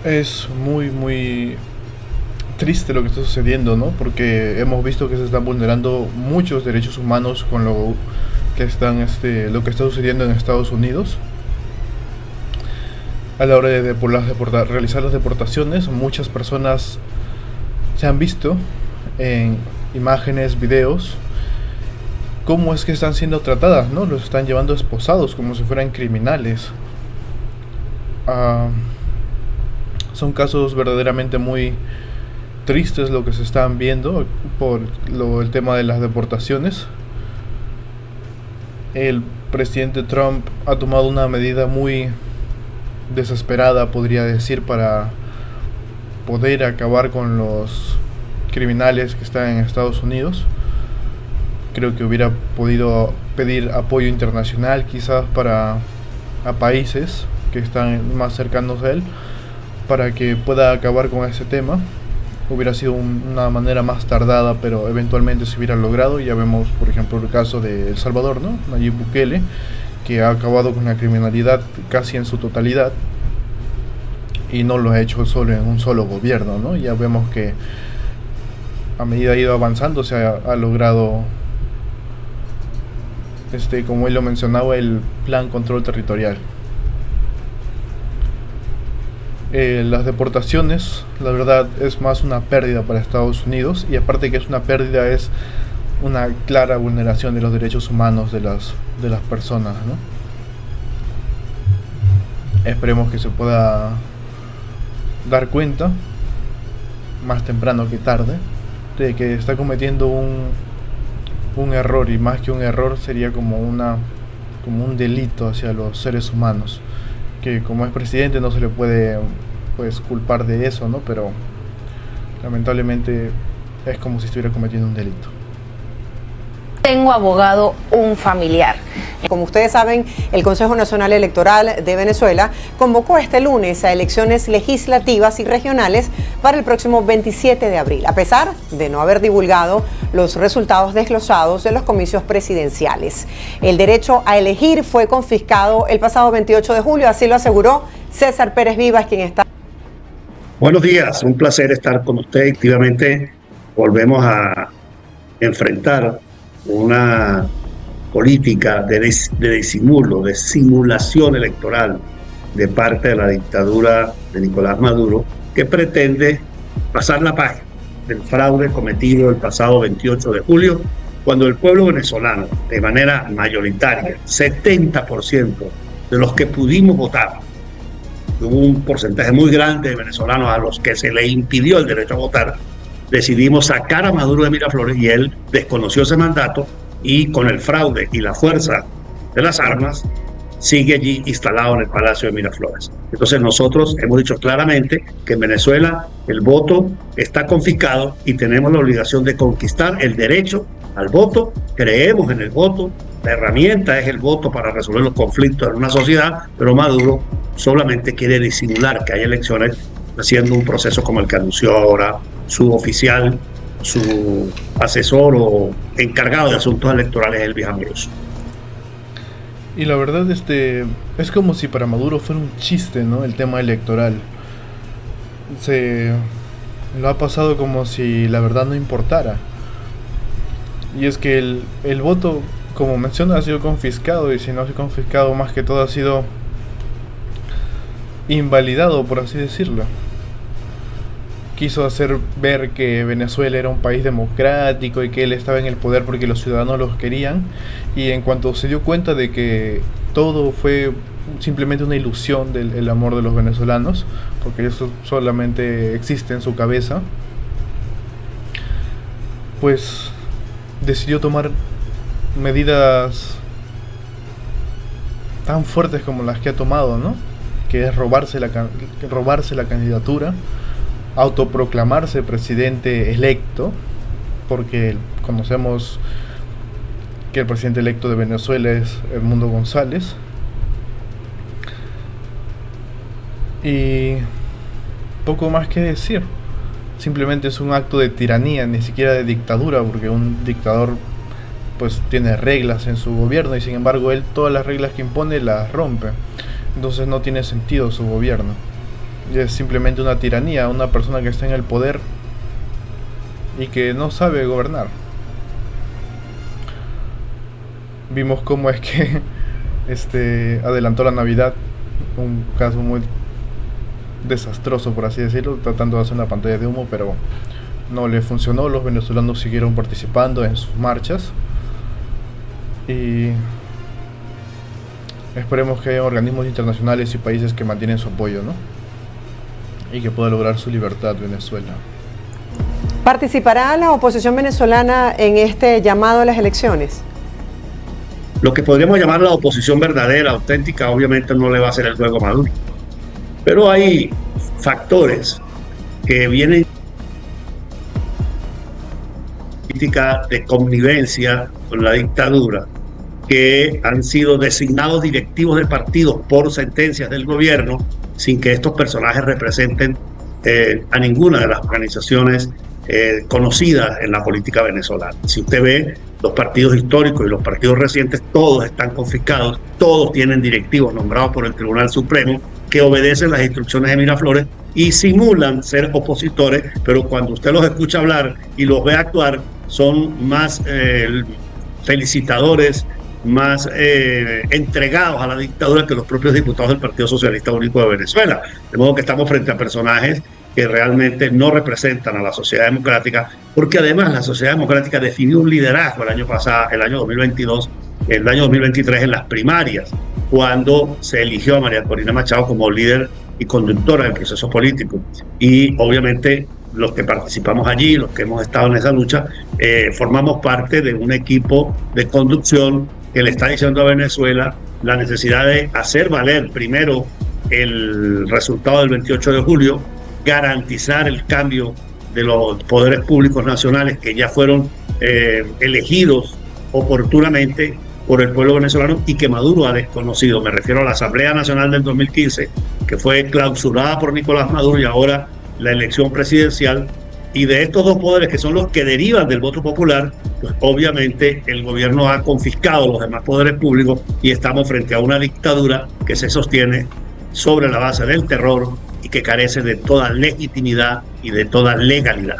Es muy triste lo que está sucediendo, ¿no? Porque hemos visto que se están vulnerando muchos derechos humanos con lo que está sucediendo en Estados Unidos. A la hora de realizar las deportaciones, muchas personas se han visto en imágenes, videos, cómo es que están siendo tratadas, ¿no? Los están llevando esposados como si fueran criminales. Son casos verdaderamente muy tristes lo que se están viendo por el tema de las deportaciones. El presidente Trump ha tomado una medida muy desesperada, podría decir, para poder acabar con los criminales que están en Estados Unidos. Creo que hubiera podido pedir apoyo internacional quizás a países que están más cercanos a él para que pueda acabar con ese tema. Hubiera sido una manera más tardada, pero eventualmente se hubiera logrado. Ya vemos, por ejemplo, el caso de El Salvador, ¿no? Nayib Bukele, que ha acabado con la criminalidad casi en su totalidad y no lo ha hecho solo en un solo gobierno, ¿no? Ya vemos que a medida que ha ido avanzando se ha logrado, como él lo mencionaba, el plan control territorial. Las deportaciones, la verdad, es más una pérdida para Estados Unidos, y aparte que es una pérdida, es una clara vulneración de los derechos humanos de las personas, ¿no? Esperemos que se pueda dar cuenta más temprano que tarde de que está cometiendo un error, y más que un error sería como un delito hacia los seres humanos, que como es presidente no se le puede pues culpar de eso, ¿no? Pero lamentablemente es como si estuviera cometiendo un delito. Tengo abogado un familiar. Como ustedes saben, el Consejo Nacional Electoral de Venezuela convocó este lunes a elecciones legislativas y regionales para el próximo 27 de abril, a pesar de no haber divulgado los resultados desglosados de los comicios presidenciales. El derecho a elegir fue confiscado el pasado 28 de julio, así lo aseguró César Pérez Vivas, quien está... Buenos días, un placer estar con usted. Efectivamente, volvemos a enfrentar una política de disimulo, de simulación electoral de parte de la dictadura de Nicolás Maduro, que pretende pasar la página del fraude cometido el pasado 28 de julio, cuando el pueblo venezolano, de manera mayoritaria, 70% de los que pudimos votar, hubo un porcentaje muy grande de venezolanos a los que se les impidió el derecho a votar, decidimos sacar a Maduro de Miraflores y él desconoció ese mandato y con el fraude y la fuerza de las armas sigue allí instalado en el Palacio de Miraflores. Entonces nosotros hemos dicho claramente que en Venezuela el voto está confiscado y tenemos la obligación de conquistar el derecho al voto. Creemos en el voto, la herramienta es el voto para resolver los conflictos en una sociedad, pero Maduro solamente quiere disimular que hay elecciones haciendo un proceso como el que anunció ahora su oficial, su asesor o encargado de asuntos electorales, Elvis Ambrosio. Y la verdad, es como si para Maduro fuera un chiste, ¿no? El tema electoral. Se lo ha pasado como si la verdad no importara. Y es que el voto, como menciona, ha sido confiscado, y si no ha sido confiscado, más que todo ha sido invalidado, por así decirlo. Quiso hacer ver que Venezuela era un país democrático y que él estaba en el poder porque los ciudadanos los querían, y en cuanto se dio cuenta de que todo fue simplemente una ilusión del amor de los venezolanos, porque eso solamente existe en su cabeza, pues decidió tomar medidas tan fuertes como las que ha tomado, ¿no? Que es robarse la candidatura, autoproclamarse presidente electo, porque conocemos que el presidente electo de Venezuela es Edmundo González, y poco más que decir. Simplemente es un acto de tiranía, ni siquiera de dictadura, porque un dictador pues tiene reglas en su gobierno y sin embargo él todas las reglas que impone las rompe. Entonces no tiene sentido su gobierno. Y es simplemente una tiranía, una persona que está en el poder y que no sabe gobernar. Vimos cómo es que adelantó la Navidad, un caso muy desastroso, por así decirlo, tratando de hacer una pantalla de humo, pero no le funcionó. Los venezolanos siguieron participando en sus marchas y esperemos que haya organismos internacionales y países que mantienen su apoyo, ¿no? Y que pueda lograr su libertad Venezuela. ¿Participará la oposición venezolana en este llamado a las elecciones? Lo que podríamos llamar la oposición verdadera, auténtica, obviamente no le va a hacer el juego a Maduro. Pero hay factores que vienen política de connivencia con la dictadura, que han sido designados directivos del partido por sentencias del gobierno, sin que estos personajes representen a ninguna de las organizaciones conocidas en la política venezolana. Si usted ve los partidos históricos y los partidos recientes, todos están confiscados, todos tienen directivos nombrados por el Tribunal Supremo que obedecen las instrucciones de Miraflores y simulan ser opositores, pero cuando usted los escucha hablar y los ve actuar, son más felicitadores, más entregados a la dictadura que los propios diputados del Partido Socialista Único de Venezuela. De modo que estamos frente a personajes que realmente no representan a la sociedad democrática, porque además la sociedad democrática definió un liderazgo el año pasado, el año 2022, el año 2023 en las primarias, cuando se eligió a María Corina Machado como líder y conductora del proceso político. Y obviamente los que participamos allí, los que hemos estado en esa lucha, formamos parte de un equipo de conducción que le está diciendo a Venezuela la necesidad de hacer valer primero el resultado del 28 de julio, garantizar el cambio de los poderes públicos nacionales que ya fueron elegidos oportunamente por el pueblo venezolano y que Maduro ha desconocido. Me refiero a la Asamblea Nacional del 2015, que fue clausurada por Nicolás Maduro, y ahora la elección presidencial. Y de estos dos poderes, que son los que derivan del voto popular, pues obviamente el gobierno ha confiscado los demás poderes públicos y estamos frente a una dictadura que se sostiene sobre la base del terror y que carece de toda legitimidad y de toda legalidad.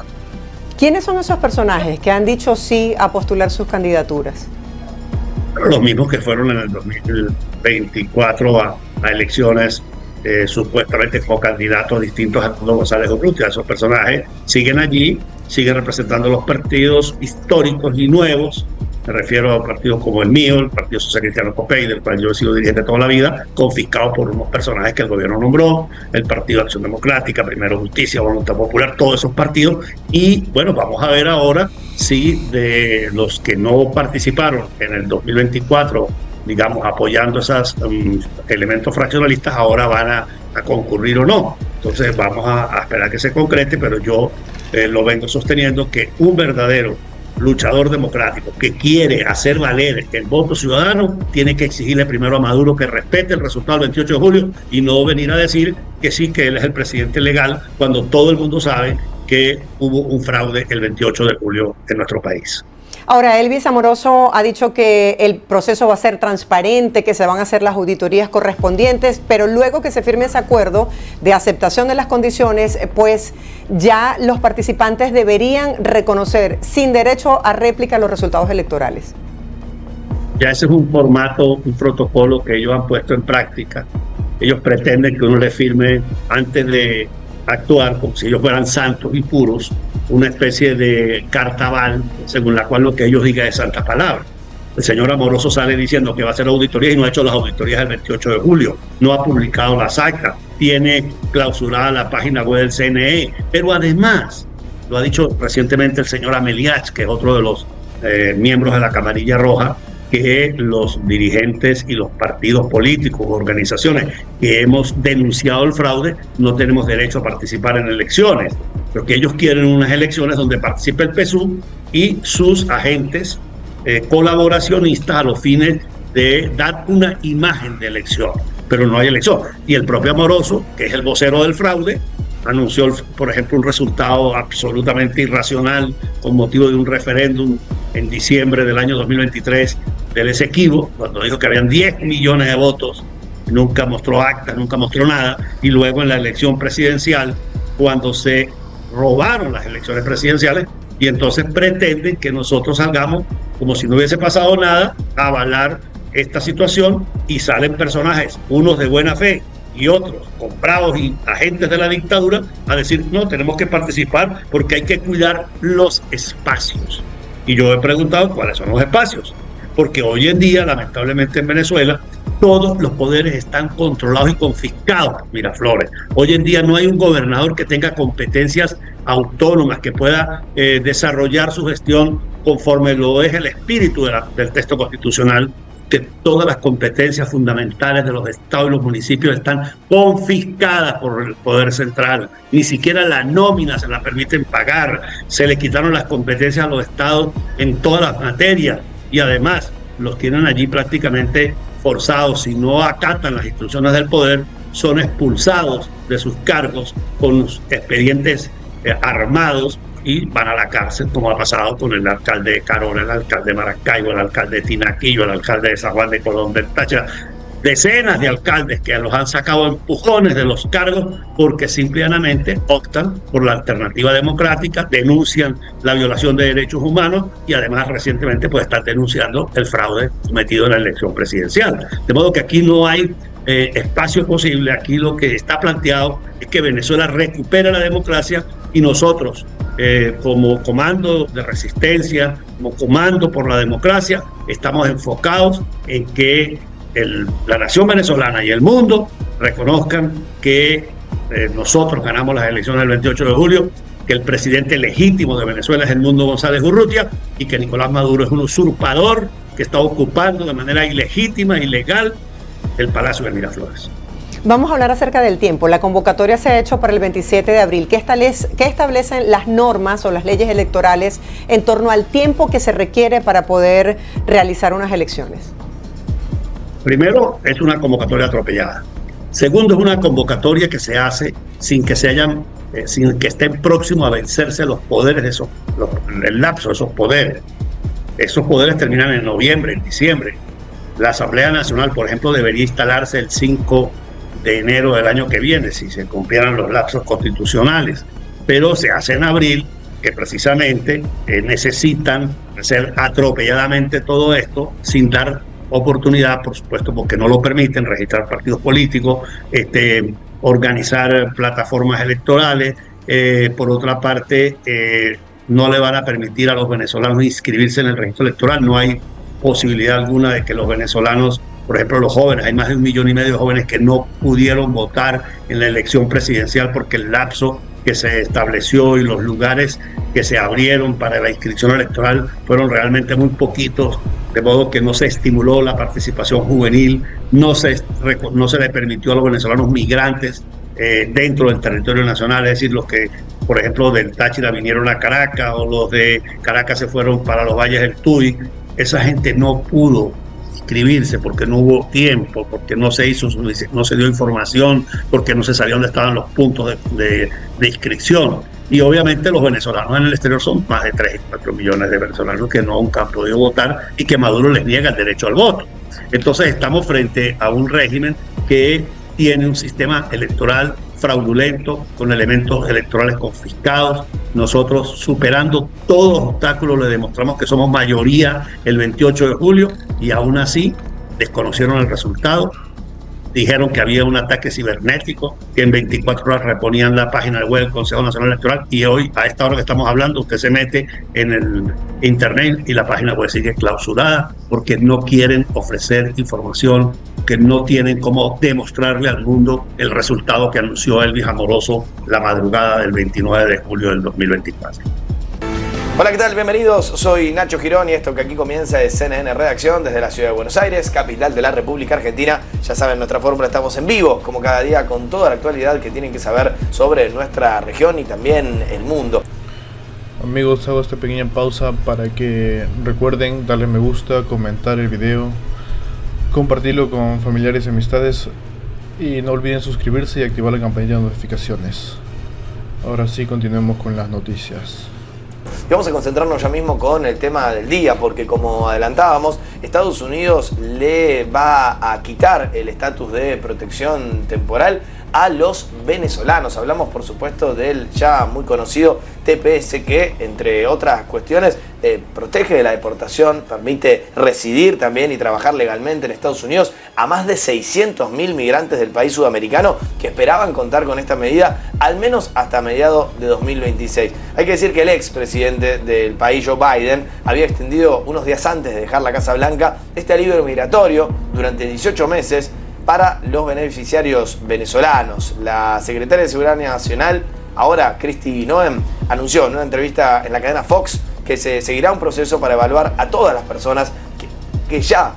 ¿Quiénes son esos personajes que han dicho sí a postular sus candidaturas? Los mismos que fueron en el 2024 a elecciones supuestamente como candidatos distintos a Edmundo González Urrutia. Esos personajes siguen allí, siguen representando los partidos históricos y nuevos. Me refiero a partidos como el mío, el Partido Social Cristiano COPEI, del cual yo he sido dirigente toda la vida, confiscado por unos personajes que el gobierno nombró, el Partido de Acción Democrática, Primero Justicia, Voluntad Popular, todos esos partidos. Y bueno, vamos a ver ahora si de los que no participaron en el 2024, digamos, apoyando esos elementos fraccionalistas, ahora van a concurrir o no. Entonces vamos a esperar que se concrete, pero yo lo vengo sosteniendo que un verdadero luchador democrático que quiere hacer valer el voto ciudadano tiene que exigirle primero a Maduro que respete el resultado del 28 de julio y no venir a decir que sí, que él es el presidente legal, cuando todo el mundo sabe que hubo un fraude el 28 de julio en nuestro país. Ahora, Elvis Amoroso ha dicho que el proceso va a ser transparente, que se van a hacer las auditorías correspondientes, pero luego que se firme ese acuerdo de aceptación de las condiciones, pues ya los participantes deberían reconocer sin derecho a réplica los resultados electorales. Ya ese es un formato, un protocolo que ellos han puesto en práctica. Ellos pretenden que uno le firme antes de actuar como si ellos fueran santos y puros, una especie de carta aval, según la cual lo que ellos digan es santa palabra. El señor Amoroso sale diciendo que va a hacer auditorías y no ha hecho las auditorías el 28 de julio, no ha publicado las actas, tiene clausurada la página web del CNE, pero además, lo ha dicho recientemente el señor Ameliach, que es otro de los miembros de la Camarilla Roja, que los dirigentes y los partidos políticos, organizaciones que hemos denunciado el fraude, no tenemos derecho a participar en elecciones, pero que ellos quieren unas elecciones donde participe el PSUV y sus agentes colaboracionistas a los fines de dar una imagen de elección, pero no hay elección. Y el propio Amoroso, que es el vocero del fraude, anunció, por ejemplo, un resultado absolutamente irracional con motivo de un referéndum en diciembre del año 2023 del Esequibo, cuando dijo que habían 10 millones de votos, nunca mostró actas, nunca mostró nada, y luego en la elección presidencial, cuando se robaron las elecciones presidenciales, y entonces pretenden que nosotros salgamos como si no hubiese pasado nada, a avalar esta situación, y salen personajes, unos de buena fe y otros comprados y agentes de la dictadura, a decir, no, tenemos que participar porque hay que cuidar los espacios. Y yo he preguntado cuáles son los espacios, porque hoy en día, lamentablemente en Venezuela, todos los poderes están controlados y confiscados, Miraflores. Hoy en día no hay un gobernador que tenga competencias autónomas, que pueda desarrollar su gestión conforme lo es el espíritu del texto constitucional, que todas las competencias fundamentales de los estados y los municipios están confiscadas por el poder central. Ni siquiera la nómina se la permiten pagar. Se le quitaron las competencias a los estados en todas las materias y además los tienen allí prácticamente forzados. Si no acatan las instrucciones del poder, son expulsados de sus cargos con los expedientes armados y van a la cárcel, como ha pasado con el alcalde de Carola, el alcalde de Maracaibo, el alcalde de Tinaquillo, el alcalde de San Juan de Colón del Táchira. Decenas de alcaldes que los han sacado empujones de los cargos porque simplemente optan por la alternativa democrática, denuncian la violación de derechos humanos y además recientemente pues están denunciando el fraude cometido en la elección presidencial. De modo que aquí no hay espacio posible. Aquí lo que está planteado es que Venezuela recupere la democracia y nosotros, como comando de resistencia, como comando por la democracia, estamos enfocados en que la nación venezolana y el mundo reconozcan que nosotros ganamos las elecciones del 28 de julio, que el presidente legítimo de Venezuela es Edmundo González Urrutia y que Nicolás Maduro es un usurpador que está ocupando de manera ilegítima, ilegal, el Palacio de Miraflores. Vamos a hablar acerca del tiempo. La convocatoria se ha hecho para el 27 de abril. ¿Qué establecen las normas o las leyes electorales en torno al tiempo que se requiere para poder realizar unas elecciones? Primero, es una convocatoria atropellada. Segundo, es una convocatoria que se hace sin que estén próximos a vencerse los poderes el lapso de esos poderes. Esos poderes terminan en noviembre, en diciembre. La Asamblea Nacional, por ejemplo, debería instalarse el 5 de enero del año que viene, si se cumplieran los lapsos constitucionales. Pero se hace en abril, que precisamente necesitan hacer atropelladamente todo esto sin dar oportunidad, por supuesto, porque no lo permiten registrar partidos políticos, organizar plataformas electorales. Por otra parte, no le van a permitir a los venezolanos inscribirse en el registro electoral. No hay posibilidad alguna de que los venezolanos, por ejemplo los jóvenes, hay más de 1,5 millones de jóvenes que no pudieron votar en la elección presidencial porque el lapso que se estableció y los lugares que se abrieron para la inscripción electoral fueron realmente muy poquitos, de modo que no se estimuló la participación juvenil, no se le permitió a los venezolanos migrantes dentro del territorio nacional, es decir, los que, por ejemplo, del Táchira vinieron a Caracas o los de Caracas se fueron para los valles del Tuy. Esa gente no pudo inscribirse porque no hubo tiempo, porque no se dio información, porque no se sabía dónde estaban los puntos de inscripción. Y obviamente los venezolanos en el exterior son más de 3 y 4 millones de venezolanos que nunca han podido votar y que Maduro les niega el derecho al voto. Entonces estamos frente a un régimen que tiene un sistema electoral fraudulento, con elementos electorales confiscados. Nosotros, superando todos los obstáculos, le demostramos que somos mayoría el 28 de julio y aún así desconocieron el resultado. Dijeron que había un ataque cibernético, que en 24 horas reponían la página web del Consejo Nacional Electoral, y hoy, a esta hora que estamos hablando, usted se mete en el internet y la página web sigue clausurada porque no quieren ofrecer información, que no tienen cómo demostrarle al mundo el resultado que anunció Elvis Amoroso la madrugada del 29 de julio del 2024. Hola, ¿qué tal? Bienvenidos, soy Nacho Girón y esto que aquí comienza es CNN Redacción desde la ciudad de Buenos Aires, capital de la República Argentina. Ya saben, nuestra fórmula, estamos en vivo, como cada día, con toda la actualidad que tienen que saber sobre nuestra región y también el mundo. Amigos, hago esta pequeña pausa para que recuerden darle me gusta, comentar el video, compartirlo con familiares y amistades y no olviden suscribirse y activar la campanilla de notificaciones. Ahora sí, continuemos con las noticias. Y vamos a concentrarnos ya mismo con el tema del día, porque como adelantábamos, Estados Unidos le va a quitar el estatus de protección temporal a los venezolanos. Hablamos, por supuesto, del ya muy conocido TPS, que, entre otras cuestiones, protege de la deportación, permite residir también y trabajar legalmente en Estados Unidos a más de 600.000 migrantes del país sudamericano que esperaban contar con esta medida al menos hasta mediados de 2026. Hay que decir que el expresidente del país, Joe Biden, había extendido unos días antes de dejar la Casa Blanca este alivio migratorio durante 18 meses para los beneficiarios venezolanos. La secretaria de Seguridad Nacional, ahora Kristi Noem, anunció en una entrevista en la cadena Fox que se seguirá un proceso para evaluar a todas las personas que ya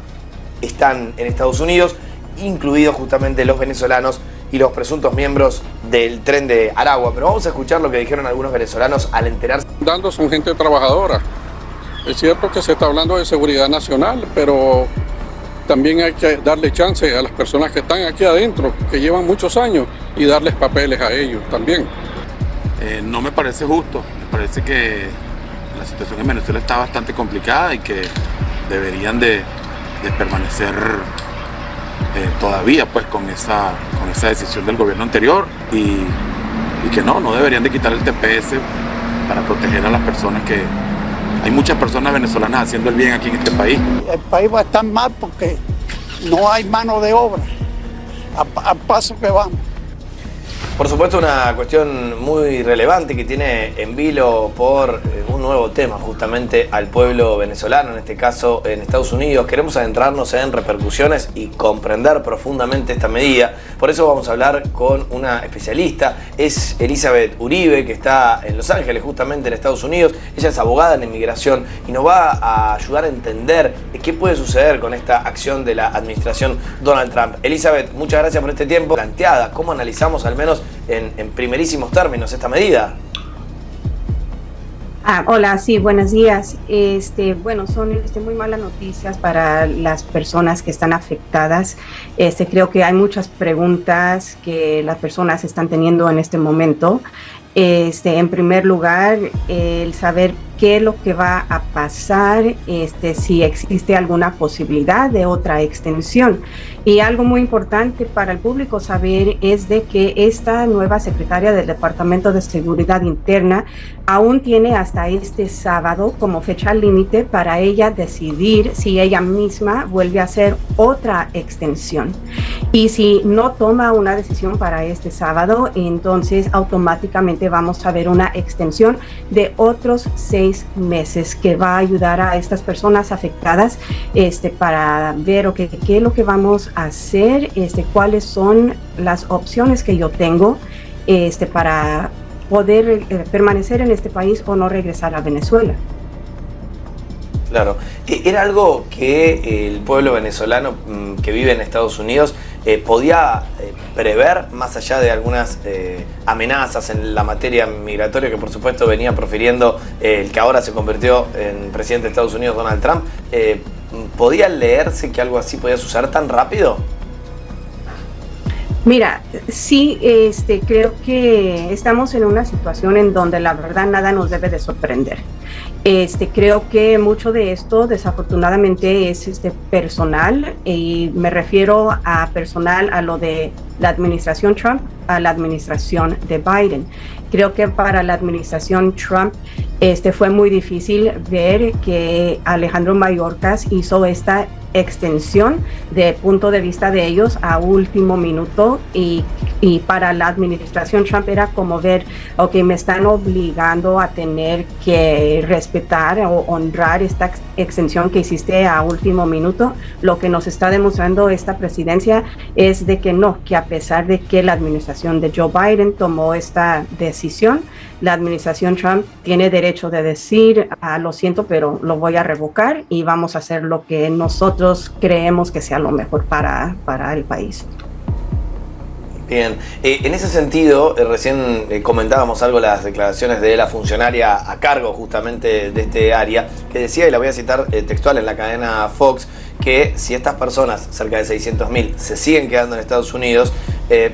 están en Estados Unidos, incluidos justamente los venezolanos y los presuntos miembros del Tren de Aragua. Pero vamos a escuchar lo que dijeron algunos venezolanos al enterarse. Son gente trabajadora. Es cierto que se está hablando de seguridad nacional, pero también hay que darle chance a las personas que están aquí adentro, que llevan muchos años, y darles papeles a ellos también. No me parece justo. Me parece que la situación en Venezuela está bastante complicada y que deberían de permanecer todavía pues con esa decisión del gobierno anterior y que no deberían de quitar el TPS para proteger a las personas que... Hay muchas personas venezolanas haciendo el bien aquí en este país. El país va a estar mal porque no hay mano de obra, al paso que vamos. Por supuesto, una cuestión muy relevante que tiene en vilo por un nuevo tema justamente al pueblo venezolano, en este caso en Estados Unidos. Queremos adentrarnos en repercusiones y comprender profundamente esta medida. Por eso vamos a hablar con una especialista. Es Elizabeth Uribe, que está en Los Ángeles, justamente en Estados Unidos. Ella es abogada en inmigración y nos va a ayudar a entender qué puede suceder con esta acción de la administración Donald Trump. Elizabeth, muchas gracias por este tiempo planteada. ¿Cómo analizamos al menos en primerísimos términos esta medida? Hola, sí, buenos días. Bueno, son muy malas noticias para las personas que están afectadas. Creo que hay muchas preguntas que las personas están teniendo en este momento. En primer lugar, el saber qué es lo que va a pasar, si existe alguna posibilidad de otra extensión. Y algo muy importante para el público saber es de que esta nueva secretaria del Departamento de Seguridad Interna aún tiene hasta este sábado como fecha límite para ella decidir si ella misma vuelve a hacer otra extensión. Y si no toma una decisión para este sábado, entonces automáticamente vamos a ver una extensión de otros 6 meses que va a ayudar a estas personas afectadas para ver qué es lo que vamos a hacer, cuáles son las opciones que yo tengo para poder permanecer en este país o no regresar a Venezuela. Claro, era algo que el pueblo venezolano que vive en Estados Unidos podía prever, más allá de algunas amenazas en la materia migratoria que por supuesto venía profiriendo el que ahora se convirtió en presidente de Estados Unidos, Donald Trump. ¿Podía leerse que algo así podía suceder tan rápido? Mira, sí, creo que estamos en una situación en donde la verdad nada nos debe de sorprender. Creo que mucho de esto desafortunadamente es personal, y me refiero a personal a lo de la administración Trump a la administración de Biden. Creo que para la administración Trump fue muy difícil ver que Alejandro Mayorkas hizo esta extensión de punto de vista de ellos a último minuto, y para la administración Trump era como ver, ok, me están obligando a tener que respetar o honrar esta extensión que hiciste a último minuto. Lo que nos está demostrando esta presidencia es de que no, que a pesar de que la administración de Joe Biden tomó esta decisión, la administración Trump tiene derecho de decir, lo siento, pero lo voy a revocar y vamos a hacer lo que nosotros creemos que sea lo mejor para el país. Bien, en ese sentido, recién comentábamos algo, las declaraciones de la funcionaria a cargo justamente de este área, que decía, y la voy a citar textual en la cadena Fox, que si estas personas, cerca de 600.000, se siguen quedando en Estados Unidos,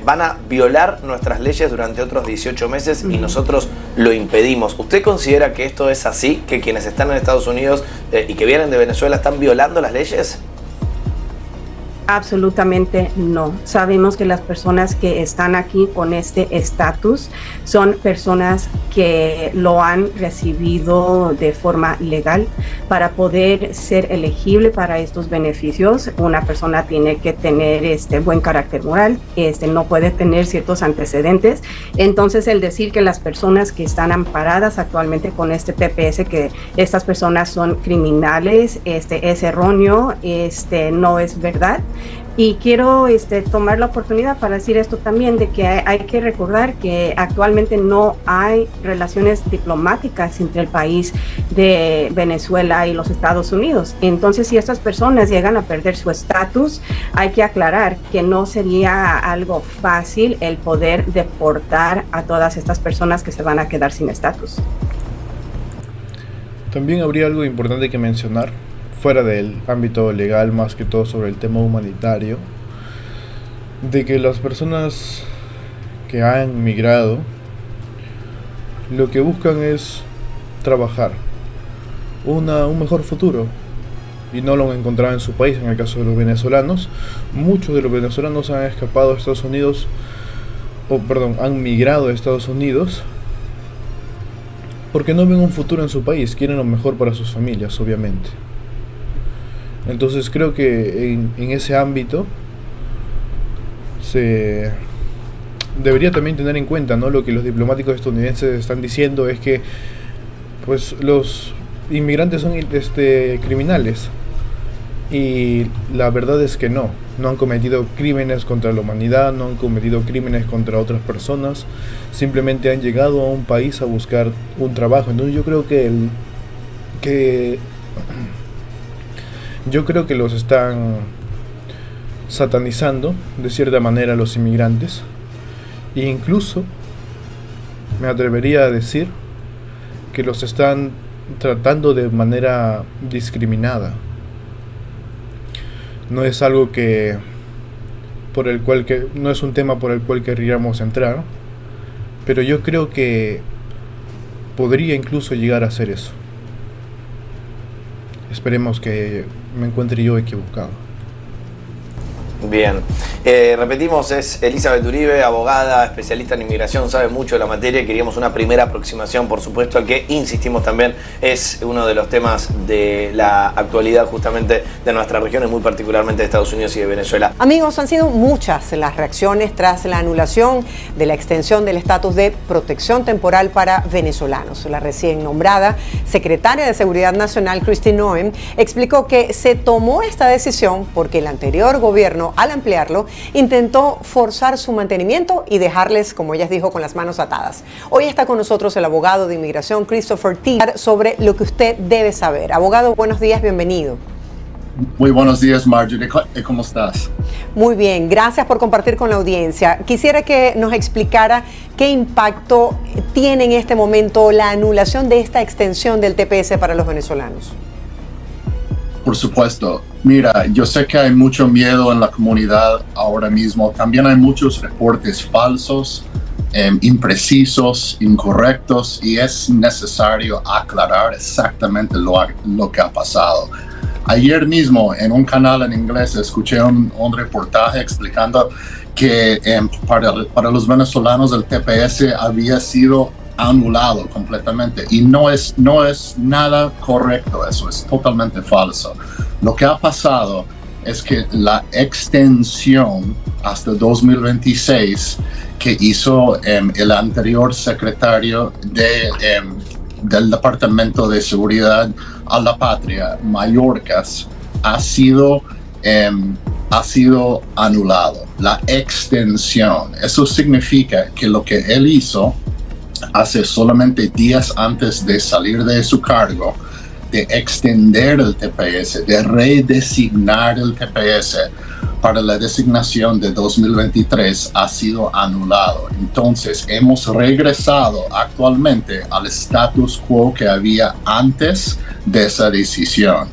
van a violar nuestras leyes durante otros 18 meses y nosotros lo impedimos. ¿Usted considera que esto es así, que quienes están en Estados Unidos y que vienen de Venezuela están violando las leyes? Absolutamente no. Sabemos que las personas que están aquí con este estatus son personas que lo han recibido de forma legal. Para poder ser elegible para estos beneficios, una persona tiene que tener buen carácter moral, no puede tener ciertos antecedentes. Entonces, el decir que las personas que están amparadas actualmente con este TPS, que estas personas son criminales, es erróneo, no es verdad. Y quiero tomar la oportunidad para decir esto también, de que hay que recordar que actualmente no hay relaciones diplomáticas entre el país de Venezuela y los Estados Unidos. Entonces, si estas personas llegan a perder su estatus, hay que aclarar que no sería algo fácil el poder deportar a todas estas personas que se van a quedar sin estatus. También habría algo importante que mencionar, fuera del ámbito legal, más que todo sobre el tema humanitario, de que las personas que han migrado lo que buscan es trabajar, un mejor futuro, y no lo han encontrado en su país. En el caso de los venezolanos, muchos de los venezolanos han escapado a Estados Unidos, han migrado a Estados Unidos porque no ven un futuro en su país, quieren lo mejor para sus familias, obviamente. Entonces creo que en ese ámbito se debería también tener en cuenta, ¿no? Lo que los diplomáticos estadounidenses están diciendo es que pues los inmigrantes son criminales, y la verdad es que no han cometido crímenes contra la humanidad, no han cometido crímenes contra otras personas, simplemente han llegado a un país a buscar un trabajo. Entonces yo creo que los están satanizando de cierta manera a los inmigrantes, e incluso me atrevería a decir que los están tratando de manera discriminada. No es algo no es un tema por el cual querríamos entrar, pero yo creo que podría incluso llegar a hacer eso. esperemos que me encuentre yo equivocado. Bien, repetimos, es Elizabeth Uribe, abogada, especialista en inmigración, sabe mucho de la materia y queríamos una primera aproximación, por supuesto, al que insistimos también, es uno de los temas de la actualidad justamente de nuestra región y muy particularmente de Estados Unidos y de Venezuela. Amigos, han sido muchas las reacciones tras la anulación de la extensión del estatus de protección temporal para venezolanos. La recién nombrada secretaria de Seguridad Nacional, Kristi Noem, explicó que se tomó esta decisión porque el anterior gobierno, al ampliarlo, intentó forzar su mantenimiento y dejarles, como ella dijo, con las manos atadas. Hoy está con nosotros el abogado de inmigración, Christopher T., sobre lo que usted debe saber. Abogado, buenos días, bienvenido. Muy buenos días, Marjorie. ¿Cómo estás? Muy bien, gracias por compartir con la audiencia. Quisiera que nos explicara qué impacto tiene en este momento la anulación de esta extensión del TPS para los venezolanos. Por supuesto. Mira, yo sé que hay mucho miedo en la comunidad ahora mismo. También hay muchos reportes falsos, imprecisos, incorrectos, y es necesario aclarar exactamente lo que ha pasado. Ayer mismo en un canal en inglés escuché un reportaje explicando que para los venezolanos el TPS había sido anulado completamente, y no es nada correcto. Eso es totalmente falso. Lo que ha pasado es que la extensión hasta 2026 que hizo el anterior secretario del Departamento de Seguridad a la Patria, Mayorkas, ha sido anulado. La extensión. Eso significa que lo que él hizo hace solamente días antes de salir de su cargo, de extender el TPS, de redesignar el TPS para la designación de 2023, ha sido anulado. Entonces, hemos regresado actualmente al status quo que había antes de esa decisión.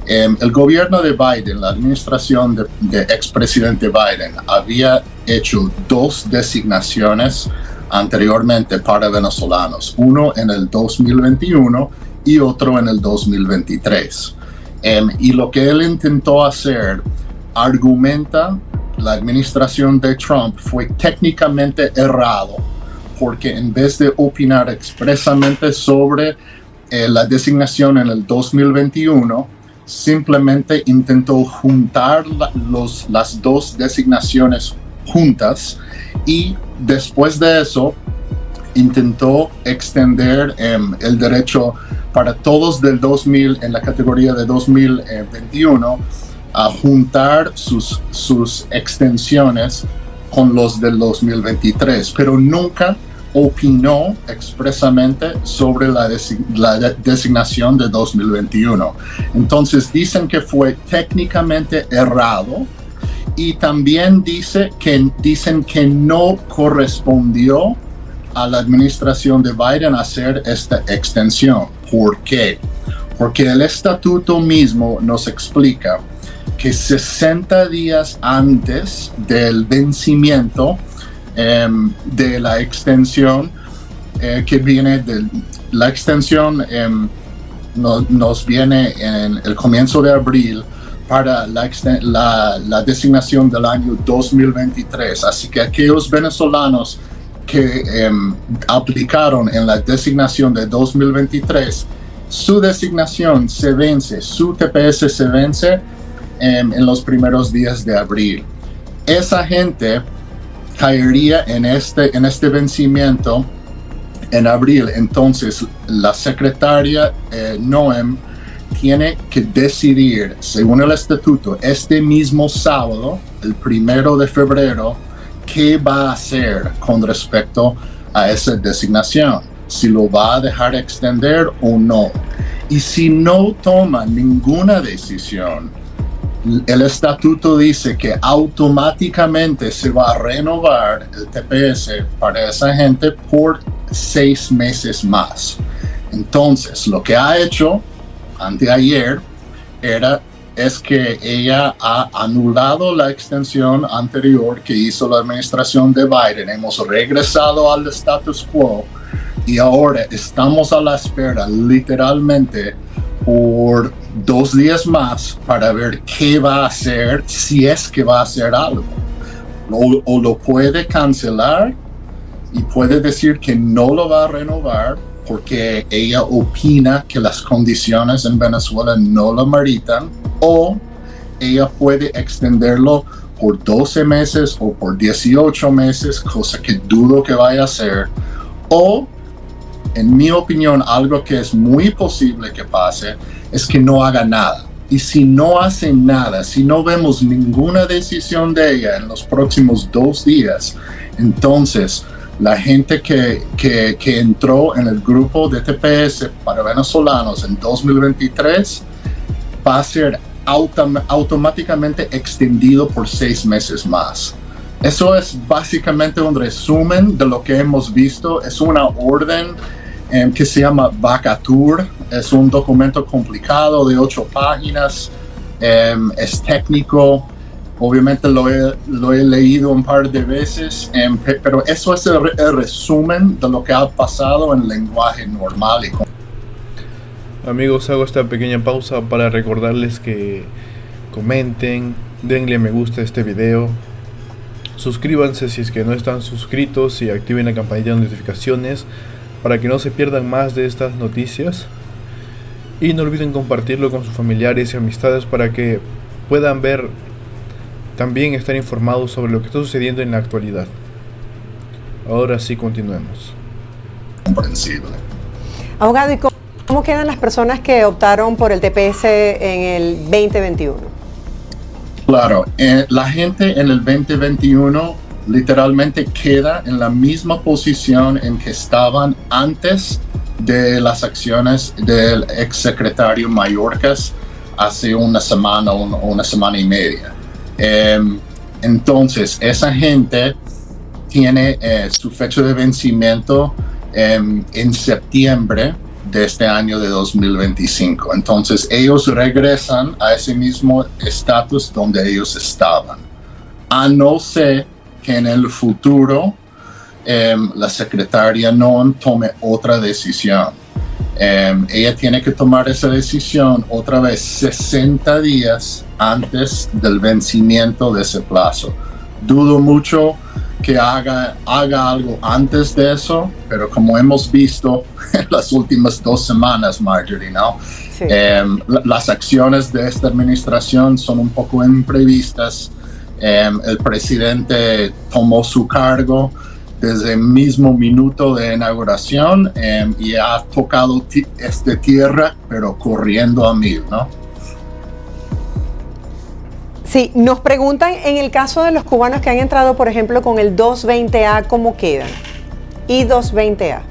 El gobierno de Biden, la administración de expresidente Biden, había hecho 2 designaciones anteriormente para venezolanos, uno en el 2021 y otro en el 2023. Y lo que él intentó hacer, argumenta la administración de Trump, fue técnicamente errado, porque en vez de opinar expresamente sobre la designación en el 2021, simplemente intentó juntar las 2 designaciones juntas, y después de eso intentó extender el derecho para todos del 2000 en la categoría de 2021 a juntar sus extensiones con los del 2023, pero nunca opinó expresamente sobre la designación de 2021. Entonces dicen que fue técnicamente errado, y también dicen que no correspondió a la administración de Biden hacer esta extensión. ¿Por qué? Porque el estatuto mismo nos explica que 60 días antes del vencimiento de la extensión que viene de la extensión nos viene en el comienzo de abril para la designación del año 2023. Así que aquellos venezolanos que aplicaron en la designación de 2023, su designación se vence, su TPS se vence en los primeros días de abril. Esa gente caería en este vencimiento en abril. Entonces la secretaria Noem tiene que decidir, según el estatuto, este mismo sábado, el 1 de febrero, qué va a hacer con respecto a esa designación, si lo va a dejar extender o no. Y si no toma ninguna decisión, el estatuto dice que automáticamente se va a renovar el TPS para esa gente por 6 meses más. Entonces, lo que ha hecho anteayer es que ella ha anulado la extensión anterior que hizo la administración de Biden. Hemos regresado al status quo y ahora estamos a la espera literalmente por 2 días más para ver qué va a hacer, si es que va a hacer algo. O lo puede cancelar y puede decir que no lo va a renovar porque ella opina que las condiciones en Venezuela no lo meritan, o ella puede extenderlo por 12 meses o por 18 meses, cosa que dudo que vaya a hacer, o, en mi opinión, algo que es muy posible que pase, es que no haga nada. Y si no hace nada, si no vemos ninguna decisión de ella en los próximos 2 días, entonces la gente que entró en el grupo de TPS para venezolanos en 2023 va a ser automáticamente extendido por 6 meses más. Eso es básicamente un resumen de lo que hemos visto. Es una orden que se llama Vacatur. Es un documento complicado de 8 páginas. Es técnico. Obviamente lo he leído un par de veces, pero eso es el resumen de lo que ha pasado en lenguaje normal. Amigos, hago esta pequeña pausa para recordarles que comenten, denle me gusta a este video, suscríbanse si es que no están suscritos y activen la campanita de notificaciones para que no se pierdan más de estas noticias, y no olviden compartirlo con sus familiares y amistades para que puedan ver, también estar informados sobre lo que está sucediendo en la actualidad. Ahora sí, continuemos. Comprensible. Abogado, ¿y cómo quedan las personas que optaron por el TPS en el 2021? Claro, la gente en el 2021 literalmente queda en la misma posición en que estaban antes de las acciones del exsecretario Mayorkas hace una semana o una semana y media. Entonces, esa gente tiene su fecha de vencimiento en septiembre de este año de 2025. Entonces, ellos regresan a ese mismo estatus donde ellos estaban. A no ser que en el futuro la secretaria no tome otra decisión. Ella tiene que tomar esa decisión otra vez 60 días antes del vencimiento de ese plazo. Dudo mucho que haga algo antes de eso, pero como hemos visto en las últimas 2 semanas, Marjorie, ¿no? Sí. Las acciones de esta administración son un poco imprevistas. El presidente tomó su cargo desde el mismo minuto de inauguración y ha tocado tierra, pero corriendo a 1000, ¿no? Sí, nos preguntan en el caso de los cubanos que han entrado, por ejemplo, con el 220A, ¿cómo quedan? I-220A.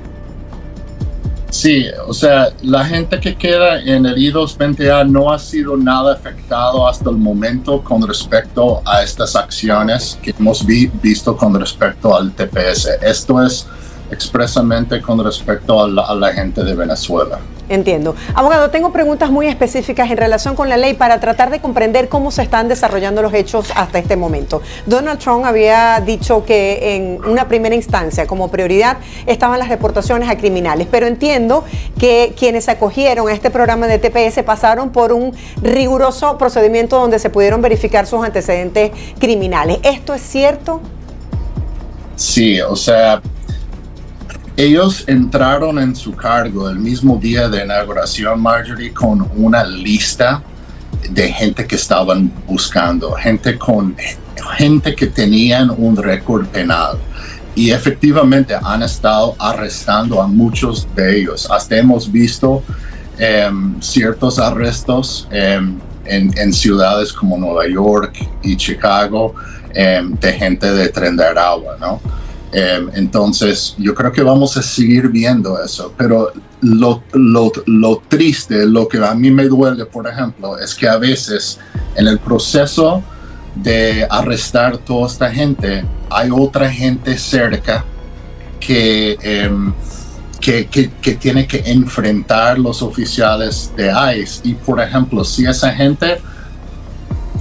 Sí, o sea, la gente que queda en el I-220A no ha sido nada afectado hasta el momento con respecto a estas acciones que hemos visto con respecto al TPS. Esto es expresamente con respecto a la gente de Venezuela. Entiendo. Abogado, tengo preguntas muy específicas en relación con la ley para tratar de comprender cómo se están desarrollando los hechos hasta este momento. Donald Trump había dicho que en una primera instancia, como prioridad, estaban las deportaciones a criminales, pero entiendo que quienes se acogieron a este programa de TPS pasaron por un riguroso procedimiento donde se pudieron verificar sus antecedentes criminales. ¿Esto es cierto? Sí, o sea, ellos entraron en su cargo el mismo día de inauguración, Marjorie, con una lista de gente que estaban buscando, gente que tenían un récord penal. Y efectivamente han estado arrestando a muchos de ellos. Hasta hemos visto ciertos arrestos en ciudades como Nueva York y Chicago de gente de Tren de Aragua, ¿no? Entonces, yo creo que vamos a seguir viendo eso, pero lo triste, lo que a mí me duele, por ejemplo, es que a veces en el proceso de arrestar toda esta gente, hay otra gente cerca que tiene que enfrentar los oficiales de ICE. Y, por ejemplo, si esa gente,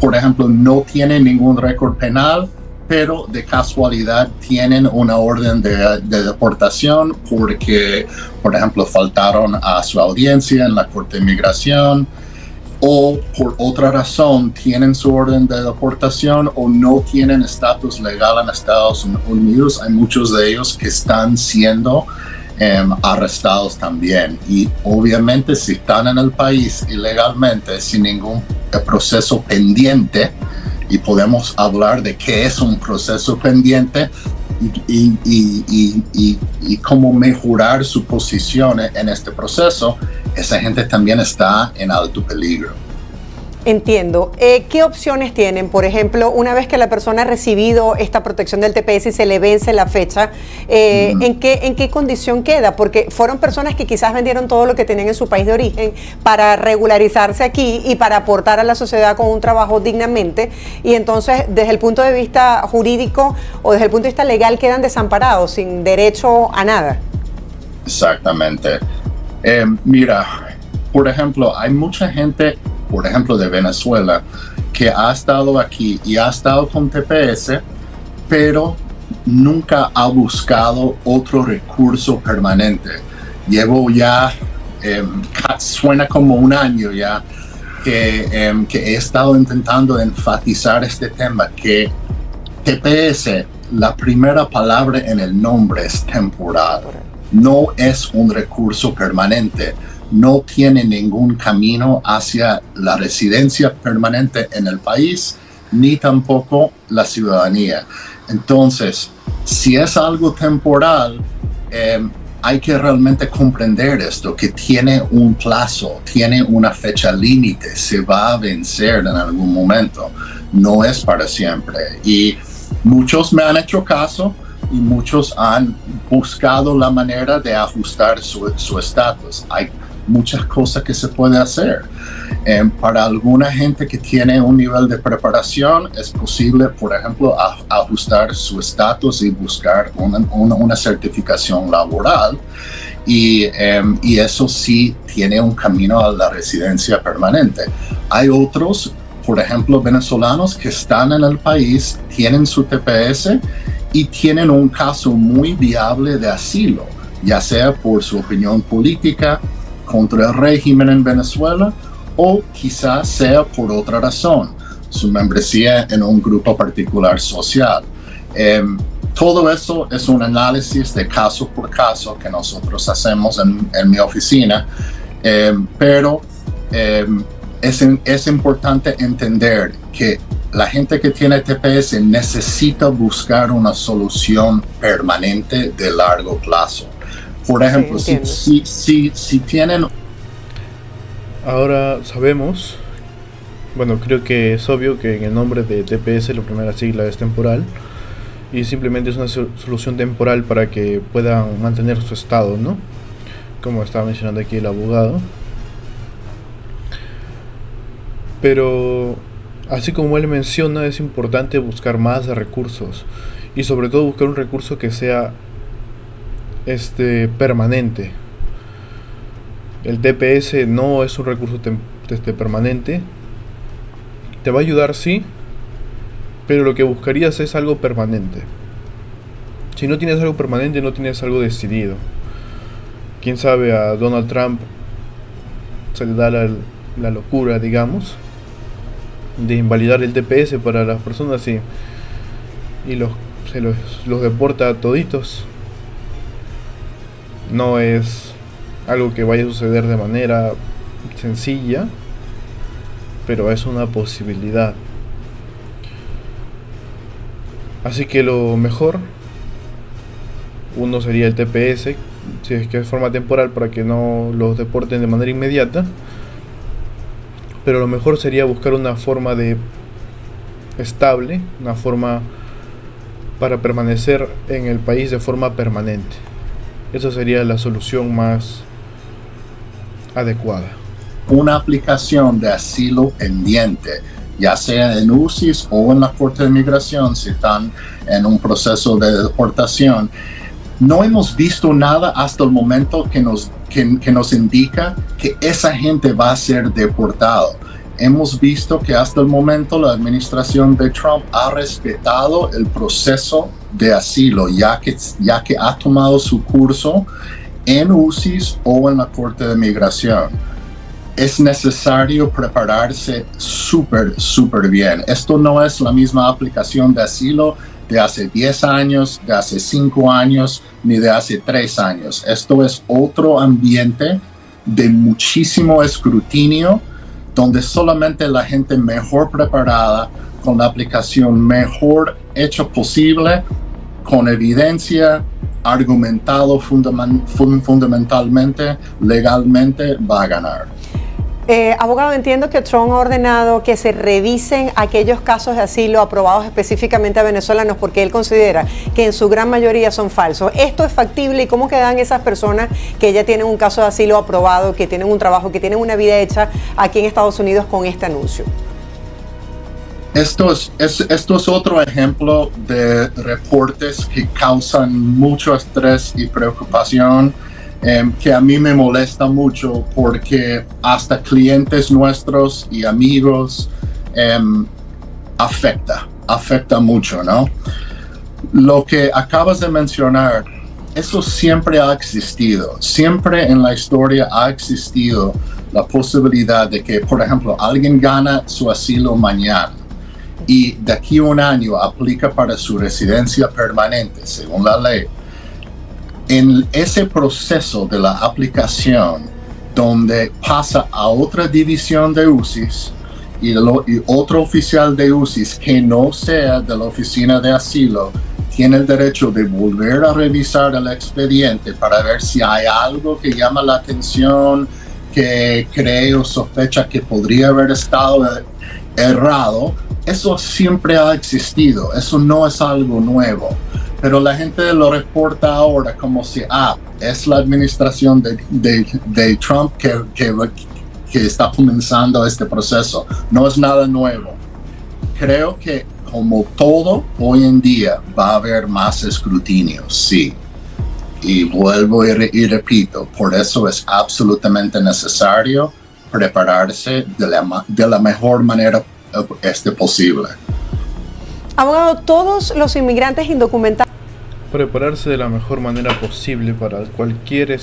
por ejemplo, no tiene ningún récord penal, pero de casualidad tienen una orden de deportación porque, por ejemplo, faltaron a su audiencia en la Corte de Inmigración, o por otra razón tienen su orden de deportación o no tienen estatus legal en Estados Unidos. Hay muchos de ellos que están siendo arrestados también, y obviamente si están en el país ilegalmente sin ningún proceso pendiente, y podemos hablar de qué es un proceso pendiente y cómo mejorar su posición en este proceso, esa gente también está en alto peligro. Entiendo. ¿Qué opciones tienen? Por ejemplo, una vez que la persona ha recibido esta protección del TPS y se le vence la fecha, ¿en qué condición queda? Porque fueron personas que quizás vendieron todo lo que tenían en su país de origen para regularizarse aquí y para aportar a la sociedad con un trabajo dignamente, y entonces desde el punto de vista jurídico o desde el punto de vista legal quedan desamparados, sin derecho a nada. Exactamente. Mira, por ejemplo, hay mucha gente, por ejemplo, de Venezuela, que ha estado aquí y ha estado con TPS, pero nunca ha buscado otro recurso permanente. Llevo ya, suena como un año ya, que he estado intentando enfatizar este tema, que TPS, la primera palabra en el nombre es temporal, no es un recurso permanente. No tiene ningún camino hacia la residencia permanente en el país, ni tampoco la ciudadanía. Entonces, si es algo temporal, hay que realmente comprender esto, que tiene un plazo, tiene una fecha límite, se va a vencer en algún momento, no es para siempre. Y muchos me han hecho caso, y muchos han buscado la manera de ajustar su estatus. Hay muchas cosas que se puede hacer. Para alguna gente que tiene un nivel de preparación, es posible, por ejemplo, ajustar su estatus y buscar una certificación laboral. Y eso sí tiene un camino a la residencia permanente. Hay otros, por ejemplo, venezolanos que están en el país, tienen su TPS y tienen un caso muy viable de asilo, ya sea por su opinión política contra el régimen en Venezuela, o quizás sea por otra razón, su membresía en un grupo particular social. Todo eso es un análisis de caso por caso que nosotros hacemos en mi oficina, pero es importante entender que la gente que tiene TPS necesita buscar una solución permanente de largo plazo. Por ejemplo, si tienen... Ahora sabemos, bueno, creo que es obvio que en el nombre de TPS la primera sigla es temporal, y simplemente es una solución temporal para que puedan mantener su estado, ¿no? Como estaba mencionando aquí el abogado. Pero, así como él menciona, es importante buscar más recursos, y sobre todo buscar un recurso que sea permanente. El TPS no es un recurso permanente. Te va a ayudar, sí, pero lo que buscarías es algo permanente. Si no tienes algo permanente, no tienes algo decidido. Quién sabe, a Donald Trump se le da la locura, digamos, de invalidar el TPS para las personas y los deporta a toditos. No es algo que vaya a suceder de manera sencilla, pero es una posibilidad. Así que lo mejor, uno sería el TPS, si es que es forma temporal, para que no los deporten de manera inmediata. Pero lo mejor sería buscar una forma estable, una forma para permanecer en el país de forma permanente. Esa sería la solución más adecuada. Una aplicación de asilo pendiente, ya sea en UCIS o en la Corte de Inmigración, si están en un proceso de deportación. No hemos visto nada hasta el momento que nos indica que esa gente va a ser deportado. hemos visto que hasta el momento la administración de Trump ha respetado el proceso de asilo, ya que ha tomado su curso en UCIS o en la Corte de Migración. Es necesario prepararse súper bien. Esto no es la misma aplicación de asilo de hace 10 años, de hace 5 años, ni de hace 3 años. Esto es otro ambiente de muchísimo escrutinio, donde solamente la gente mejor preparada, con la aplicación mejor hecha posible, con evidencia, argumentado fundamentalmente, legalmente, va a ganar. Abogado, entiendo que Trump ha ordenado que se revisen aquellos casos de asilo aprobados específicamente a venezolanos porque él considera que en su gran mayoría son falsos. ¿Esto es factible y cómo quedan esas personas que ya tienen un caso de asilo aprobado, que tienen un trabajo, que tienen una vida hecha aquí en Estados Unidos con este anuncio? Esto es otro ejemplo de reportes que causan mucho estrés y preocupación, que a mí me molesta mucho porque hasta clientes nuestros y amigos afecta mucho, ¿no? Lo que acabas de mencionar, eso siempre ha existido, siempre en la historia ha existido la posibilidad de que, por ejemplo, alguien gana su asilo mañana y de aquí a un año aplica para su residencia permanente, según la ley. En ese proceso de la aplicación, donde pasa a otra división de UCIS y otro oficial de UCIS que no sea de la oficina de asilo, tiene el derecho de volver a revisar el expediente para ver si hay algo que llama la atención, que cree o sospecha que podría haber estado errado. Eso siempre ha existido, eso no es algo nuevo. Pero la gente lo reporta ahora como si, es la administración de Trump que está comenzando este proceso. No es nada nuevo. Creo que como todo, hoy en día va a haber más escrutinio, sí. Y vuelvo y repito, por eso es absolutamente necesario prepararse de la mejor manera posible. Abogado, todos los inmigrantes indocumentados. Prepararse de la mejor manera posible para cualquier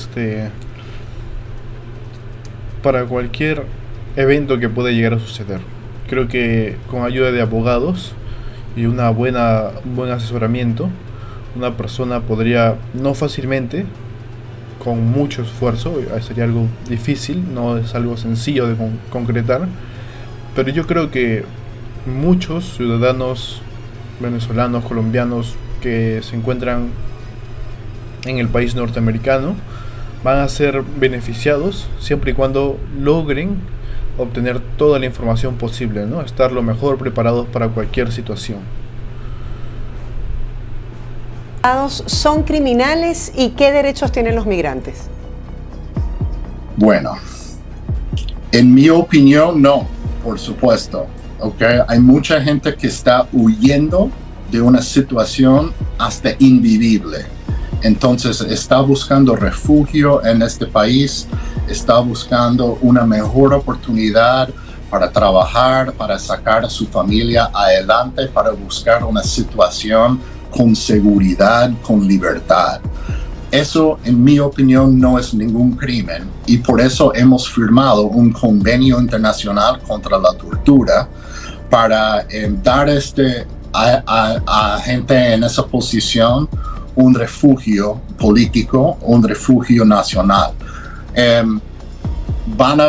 evento que pueda llegar a suceder. Creo que con ayuda de abogados y un buen asesoramiento, una persona podría, no fácilmente, con mucho esfuerzo, sería algo difícil, no es algo sencillo de concretar, pero yo creo que muchos ciudadanos venezolanos, colombianos que se encuentran en el país norteamericano van a ser beneficiados siempre y cuando logren obtener toda la información posible, ¿no? Estar lo mejor preparados para cualquier situación. ¿Son criminales y qué derechos tienen los migrantes? Bueno, en mi opinión no, por supuesto. Okay. Hay mucha gente que está huyendo de una situación hasta invivible. Entonces está buscando refugio en este país, está buscando una mejor oportunidad para trabajar, para sacar a su familia adelante, para buscar una situación con seguridad, con libertad. Eso, en mi opinión, no es ningún crimen y por eso hemos firmado un convenio internacional contra la tortura para dar a gente en esa posición un refugio político, un refugio nacional. Van a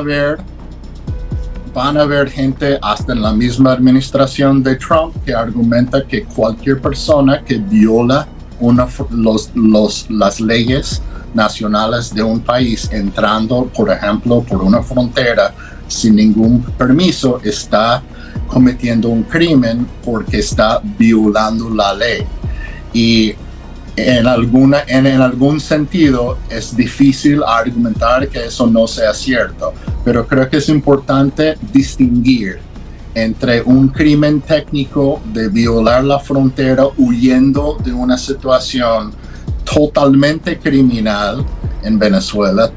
haber gente hasta en la misma administración de Trump que argumenta que cualquier persona que viola las leyes nacionales de un país entrando, por ejemplo, por una frontera sin ningún permiso está cometiendo un crimen porque está violando la ley. Y en algún sentido es difícil argumentar que eso no sea cierto, pero creo que es importante distinguir entre un crimen técnico de violar la frontera huyendo de una situación totalmente criminal en Venezuela,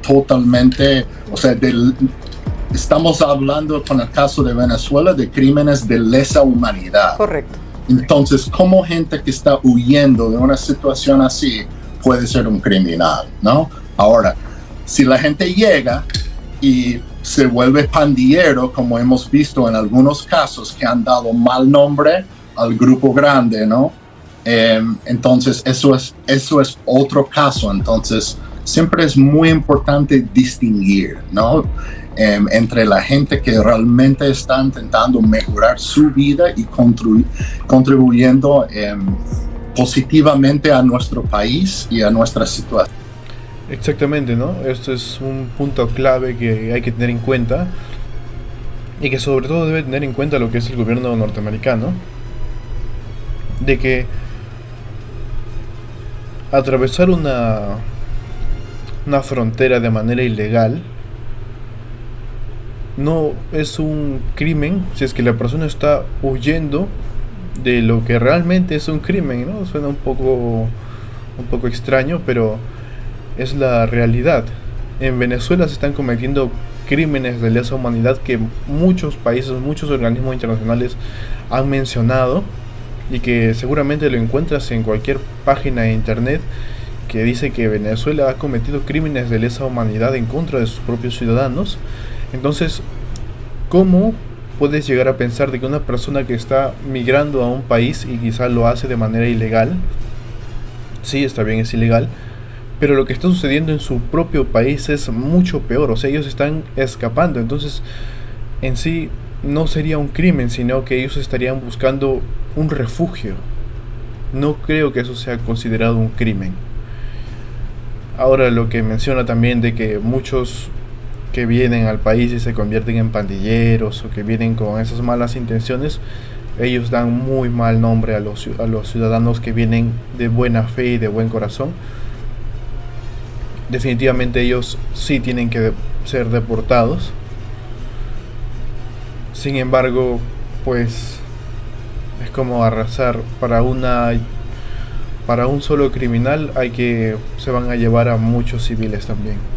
estamos hablando con el caso de Venezuela de crímenes de lesa humanidad. Correcto. Entonces, ¿cómo gente que está huyendo de una situación así puede ser un criminal, ¿no? Ahora, si la gente llega y se vuelve pandillero, como hemos visto en algunos casos que han dado mal nombre al grupo grande, ¿no? Entonces, eso es otro caso. Entonces, siempre es muy importante distinguir, ¿no? Entre la gente que realmente está intentando mejorar su vida y contribuyendo positivamente a nuestro país y a nuestra situación. Exactamente, ¿no? Esto es un punto clave que hay que tener en cuenta y que sobre todo debe tener en cuenta lo que es el gobierno norteamericano, de que atravesar una frontera de manera ilegal no es un crimen si es que la persona está huyendo de lo que realmente es un crimen, ¿no? Suena un poco extraño, pero es la realidad. En Venezuela se están cometiendo crímenes de lesa humanidad que muchos países, muchos organismos internacionales han mencionado y que seguramente lo encuentras en cualquier página de internet que dice que Venezuela ha cometido crímenes de lesa humanidad en contra de sus propios ciudadanos. Entonces, ¿cómo puedes llegar a pensar de que una persona que está migrando a un país y quizá lo hace de manera ilegal, sí, está bien, es ilegal, pero lo que está sucediendo en su propio país es mucho peor? O sea, ellos están escapando. Entonces, en sí, no sería un crimen, sino que ellos estarían buscando un refugio. No creo que eso sea considerado un crimen. Ahora, lo que menciona también de que muchos que vienen al país y se convierten en pandilleros o que vienen con esas malas intenciones, ellos dan muy mal nombre a los ciudadanos que vienen de buena fe y de buen corazón. Definitivamente ellos sí tienen que ser deportados. Sin embargo, pues es como arrasar para un solo criminal, se van a llevar a muchos civiles también.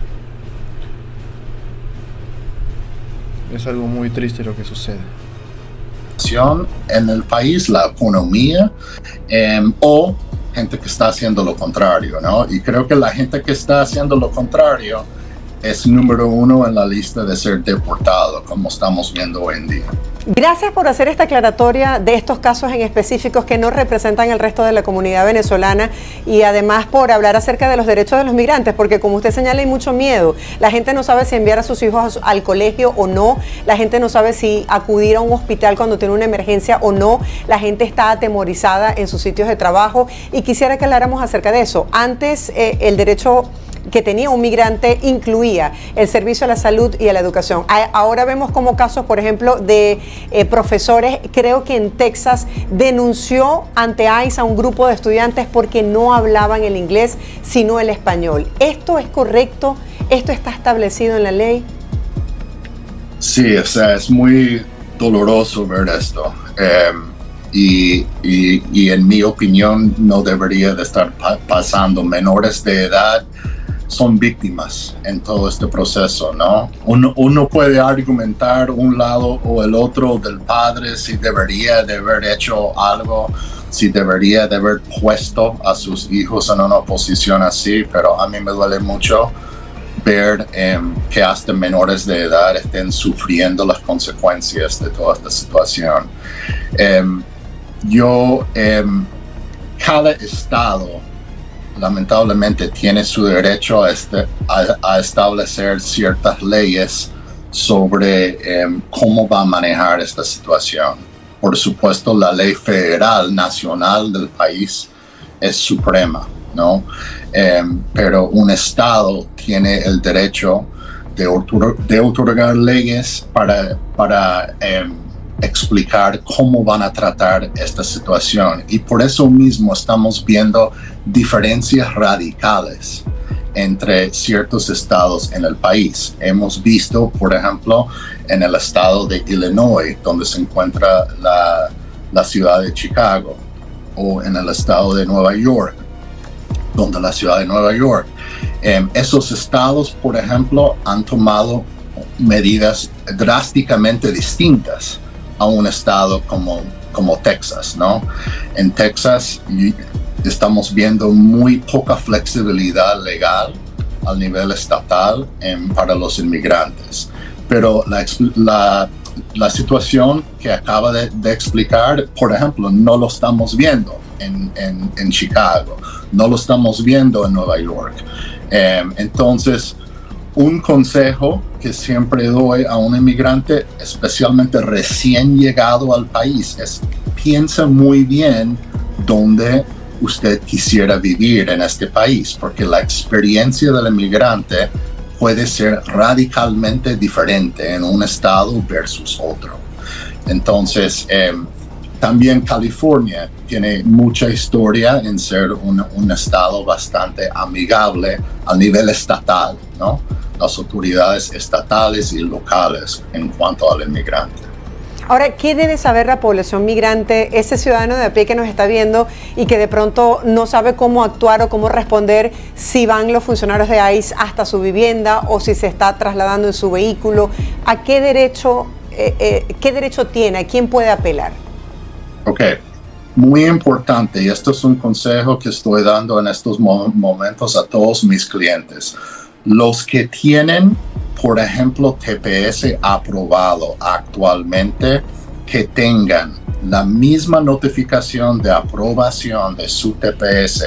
Es algo muy triste lo que sucede. En el país, la economía, o gente que está haciendo lo contrario, ¿no? Y creo que la gente que está haciendo lo contrario es número uno en la lista de ser deportado, como estamos viendo hoy en día. Gracias por hacer esta aclaratoria de estos casos en específicos que no representan el resto de la comunidad venezolana y además por hablar acerca de los derechos de los migrantes, porque como usted señala hay mucho miedo. La gente no sabe si enviar a sus hijos al colegio o no, la gente no sabe si acudir a un hospital cuando tiene una emergencia o no, la gente está atemorizada en sus sitios de trabajo y quisiera que habláramos acerca de eso. Antes el derecho que tenía un migrante incluía el servicio a la salud y a la educación. Ahora vemos como casos, por ejemplo, de profesores, creo que en Texas denunció ante ICE a un grupo de estudiantes porque no hablaban el inglés, sino el español. ¿Esto es correcto? ¿Esto está establecido en la ley? Sí, o sea, es muy doloroso ver esto. Y en mi opinión no debería de estar pasando. Menores de edad son víctimas en todo este proceso, ¿no? Uno puede argumentar un lado o el otro del padre si debería de haber hecho algo, si debería de haber puesto a sus hijos en una posición así, pero a mí me duele mucho ver que hasta menores de edad estén sufriendo las consecuencias de toda esta situación. Cada estado lamentablemente tiene su derecho a establecer ciertas leyes sobre cómo va a manejar esta situación. Por supuesto, la ley federal, nacional del país es suprema, ¿no? Pero un estado tiene el derecho de otorgar leyes para explicar cómo van a tratar esta situación, y por eso mismo estamos viendo diferencias radicales entre ciertos estados en el país. Hemos visto, por ejemplo, en el estado de Illinois, donde se encuentra la ciudad de Chicago, o en el estado de Nueva York, donde la ciudad de Nueva York. Esos estados, por ejemplo, han tomado medidas drásticamente distintas a un estado como Texas, ¿no? En Texas estamos viendo muy poca flexibilidad legal al nivel estatal para los inmigrantes. Pero la situación que acaba de explicar, por ejemplo, no lo estamos viendo en Chicago, no lo estamos viendo en Nueva York. Entonces, un consejo que siempre doy a un inmigrante, especialmente recién llegado al país, es piensa muy bien dónde usted quisiera vivir en este país, porque la experiencia del inmigrante puede ser radicalmente diferente en un estado versus otro. Entonces, también California tiene mucha historia en ser un estado bastante amigable a nivel estatal, ¿no? Las autoridades estatales y locales en cuanto al inmigrante. Ahora, ¿qué debe saber la población migrante, ese ciudadano de a pie que nos está viendo y que de pronto no sabe cómo actuar o cómo responder si van los funcionarios de ICE hasta su vivienda o si se está trasladando en su vehículo? ¿A qué derecho tiene? ¿A quién puede apelar? Ok, muy importante, y esto es un consejo que estoy dando en estos momentos a todos mis clientes. Los que tienen, por ejemplo, TPS aprobado actualmente, que tengan la misma notificación de aprobación de su TPS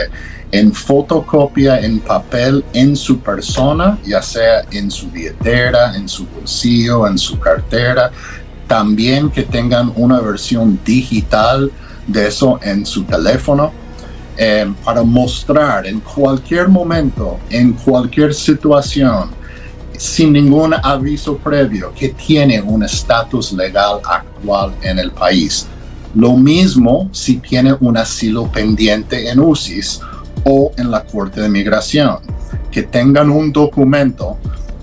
en fotocopia, en papel, en su persona, ya sea en su billetera, en su bolsillo, en su cartera. También que tengan una versión digital de eso en su teléfono, para mostrar en cualquier momento, en cualquier situación, sin ningún aviso previo, que tiene un estatus legal actual en el país. Lo mismo si tiene un asilo pendiente en UCIS o en la Corte de Migración, que tengan un documento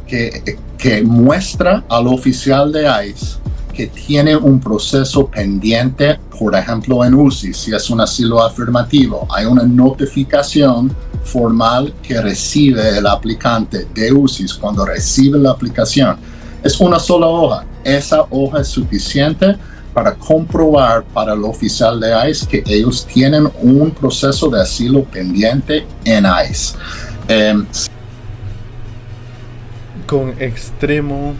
que muestra al oficial de ICE que tiene un proceso pendiente, por ejemplo en UCI, si es un asilo afirmativo, hay una notificación formal que recibe el aplicante de UCI cuando recibe la aplicación. Es una sola hoja. Esa hoja es suficiente para comprobar para el oficial de ICE que ellos tienen un proceso de asilo pendiente en ICE. Con extremo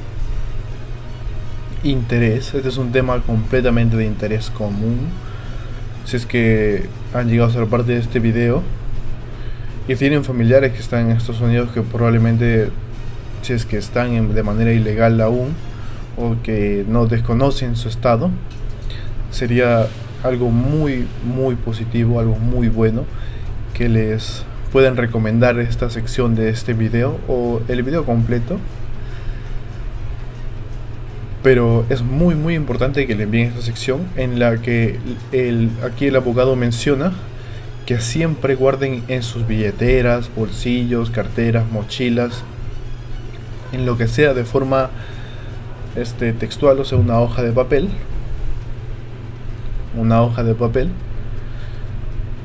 interés, este es un tema completamente de interés común. Si es que han llegado a ser parte de este video y tienen familiares que están en Estados Unidos, que probablemente, si es que están de manera ilegal aún o que no desconocen su estado, sería algo muy positivo, algo muy bueno, que les pueden recomendar esta sección de este video o el video completo. Pero es muy importante que le envíen esta sección en la que aquí el abogado menciona que siempre guarden en sus billeteras, bolsillos, carteras, mochilas, en lo que sea de forma textual, o sea, una hoja de papel.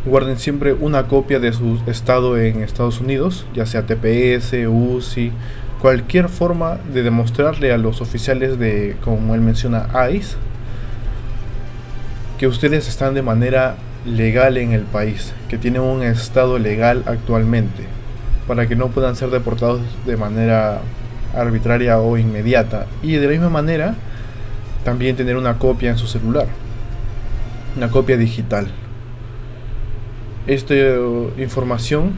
Guarden siempre una copia de su estado en Estados Unidos, ya sea TPS, UCI, cualquier forma de demostrarle a los oficiales de, como él menciona, ICE, que ustedes están de manera legal en el país, que tienen un estado legal actualmente, para que no puedan ser deportados de manera arbitraria o inmediata. Y de la misma manera, también tener una copia en su celular, una copia digital. Esta información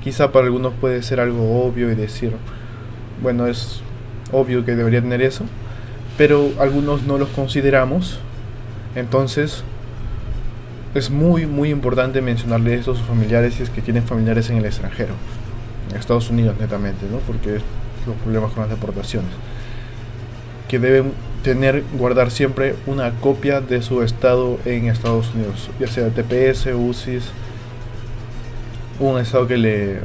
quizá para algunos puede ser algo obvio y decir, bueno, es obvio que debería tener eso, pero algunos no los consideramos. Entonces es muy importante mencionarle esto a sus familiares, si es que tienen familiares en el extranjero, en Estados Unidos netamente, ¿no? Porque es los problemas con las deportaciones, que deben guardar siempre una copia de su estado en Estados Unidos, ya sea TPS, UCIS, un estado que le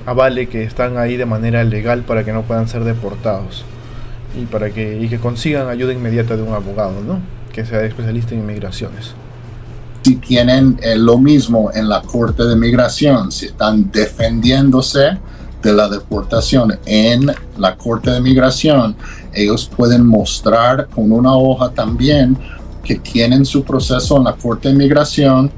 avale que están ahí de manera legal para que no puedan ser deportados y que consigan ayuda inmediata de un abogado, ¿no? Que sea especialista en inmigraciones. Si tienen lo mismo en la Corte de Migración, si están defendiéndose de la deportación en la Corte de Migración, ellos pueden mostrar con una hoja también que tienen su proceso en la Corte de Migración.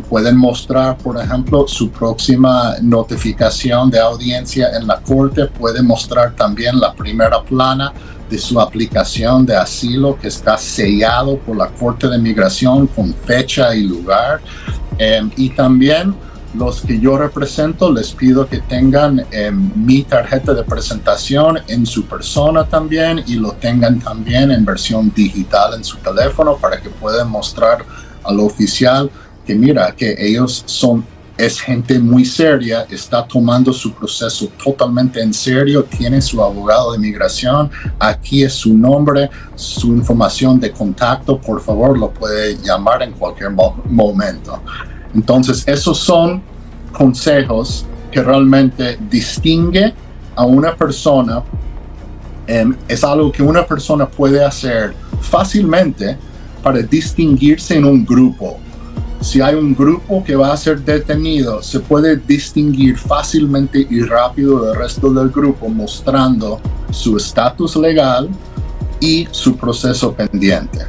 Pueden mostrar, por ejemplo, su próxima notificación de audiencia en la Corte. Pueden mostrar también la primera plana de su aplicación de asilo que está sellado por la Corte de Migración con fecha y lugar. Y también los que yo represento, les pido que tengan mi tarjeta de presentación en su persona también, y lo tengan también en versión digital en su teléfono para que puedan mostrar al oficial que mira, que ellos es gente muy seria, está tomando su proceso totalmente en serio, tiene su abogado de migración, aquí es su nombre, su información de contacto, por favor lo puede llamar en cualquier momento. Entonces esos son consejos que realmente distingue a una persona. Es algo que una persona puede hacer fácilmente para distinguirse en un grupo. Si hay un grupo que va a ser detenido, se puede distinguir fácilmente y rápido del resto del grupo mostrando su estatus legal y su proceso pendiente.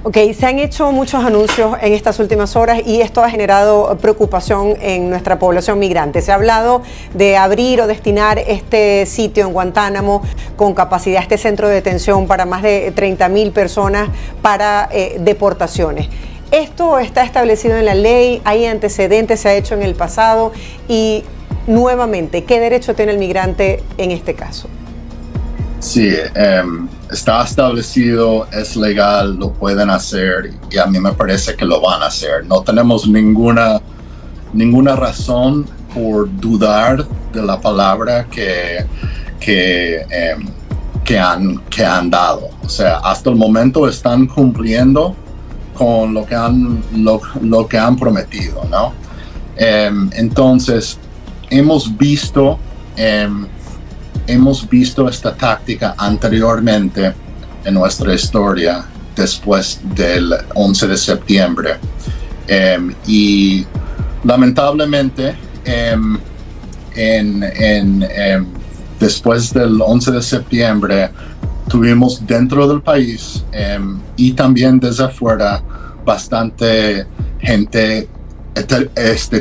Ok, se han hecho muchos anuncios en estas últimas horas y esto ha generado preocupación en nuestra población migrante. Se ha hablado de abrir o destinar este sitio en Guantánamo con capacidad, este centro de detención para más de 30,000 personas para deportaciones. Esto está establecido en la ley, hay antecedentes, se ha hecho en el pasado y nuevamente, ¿qué derecho tiene el migrante en este caso? Sí, está establecido, es legal, lo pueden hacer y a mí me parece que lo van a hacer. No tenemos ninguna razón por dudar de la palabra que han dado. O sea, hasta el momento están cumpliendo con lo que han prometido, ¿no? Entonces, hemos visto esta táctica anteriormente en nuestra historia después del 11 de septiembre. Y lamentablemente, después del 11 de septiembre, tuvimos dentro del país y también desde afuera bastante gente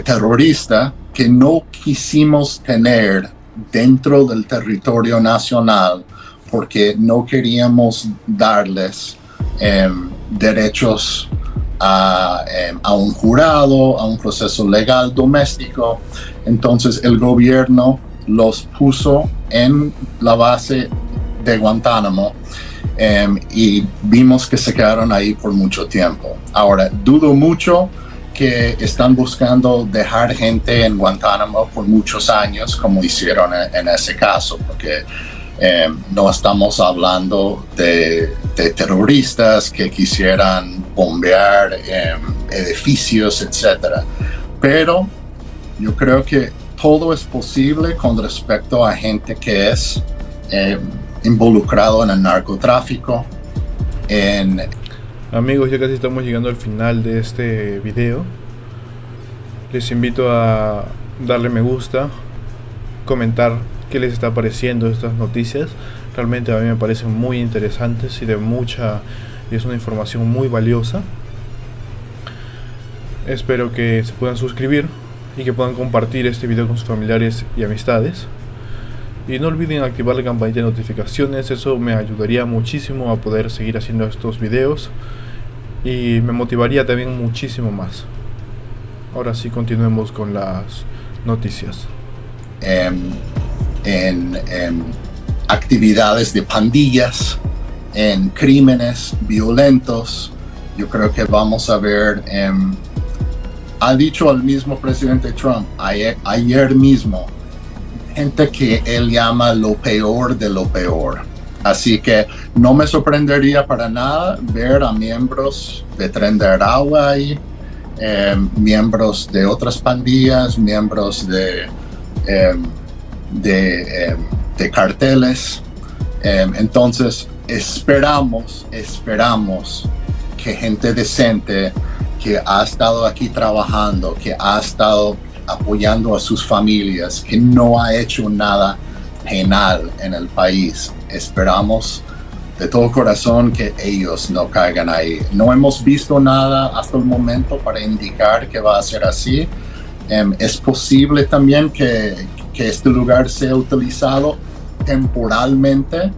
terrorista que no quisimos tener dentro del territorio nacional porque no queríamos darles derechos a un jurado, a un proceso legal doméstico. Entonces el gobierno los puso en la base de Guantánamo y vimos que se quedaron ahí por mucho tiempo. Ahora, dudo mucho que están buscando dejar gente en Guantánamo por muchos años, como hicieron en ese caso, porque no estamos hablando de terroristas que quisieran bombear edificios, etc. Pero yo creo que todo es posible con respecto a gente que es involucrado en el narcotráfico. Amigos, ya casi estamos llegando al final de este video. Les invito a darle me gusta, comentar qué les está pareciendo estas noticias. Realmente a mí me parecen muy interesantes y es una información muy valiosa. Espero que se puedan suscribir y que puedan compartir este video con sus familiares y amistades. Y no olviden activar la campanita de notificaciones, eso me ayudaría muchísimo a poder seguir haciendo estos videos y me motivaría también muchísimo más. Ahora sí, continuemos con las noticias. En actividades de pandillas, en crímenes violentos, yo creo que vamos a ver, ha dicho el mismo presidente Trump ayer mismo, gente que él llama lo peor de lo peor. Así que no me sorprendería para nada ver a miembros de Tren de Aragua ahí, miembros de otras pandillas, miembros de carteles. Entonces esperamos que gente decente que ha estado aquí trabajando, que ha estado apoyando a sus familias, que no ha hecho nada penal en el país. Esperamos de todo corazón que ellos no caigan ahí. No hemos visto nada hasta el momento para indicar que va a ser así. Es posible también que este lugar sea utilizado temporalmente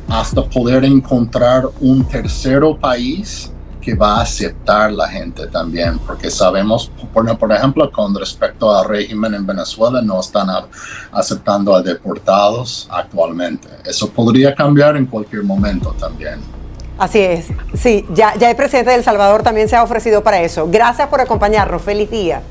hasta poder encontrar un tercero país que va a aceptar la gente también, porque sabemos, por ejemplo, con respecto al régimen en Venezuela, no están aceptando a deportados actualmente. Eso podría cambiar en cualquier momento también. Así es, sí, ya el presidente de El Salvador también se ha ofrecido para eso. Gracias por acompañarnos, feliz día.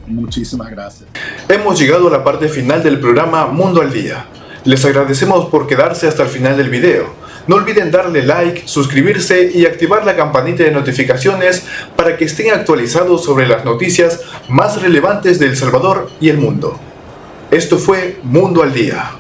Muchísimas gracias. Hemos llegado a la parte final del programa Mundo al Día. Les agradecemos por quedarse hasta el final del video. No olviden darle like, suscribirse y activar la campanita de notificaciones para que estén actualizados sobre las noticias más relevantes de El Salvador y el mundo. Esto fue Mundo al Día.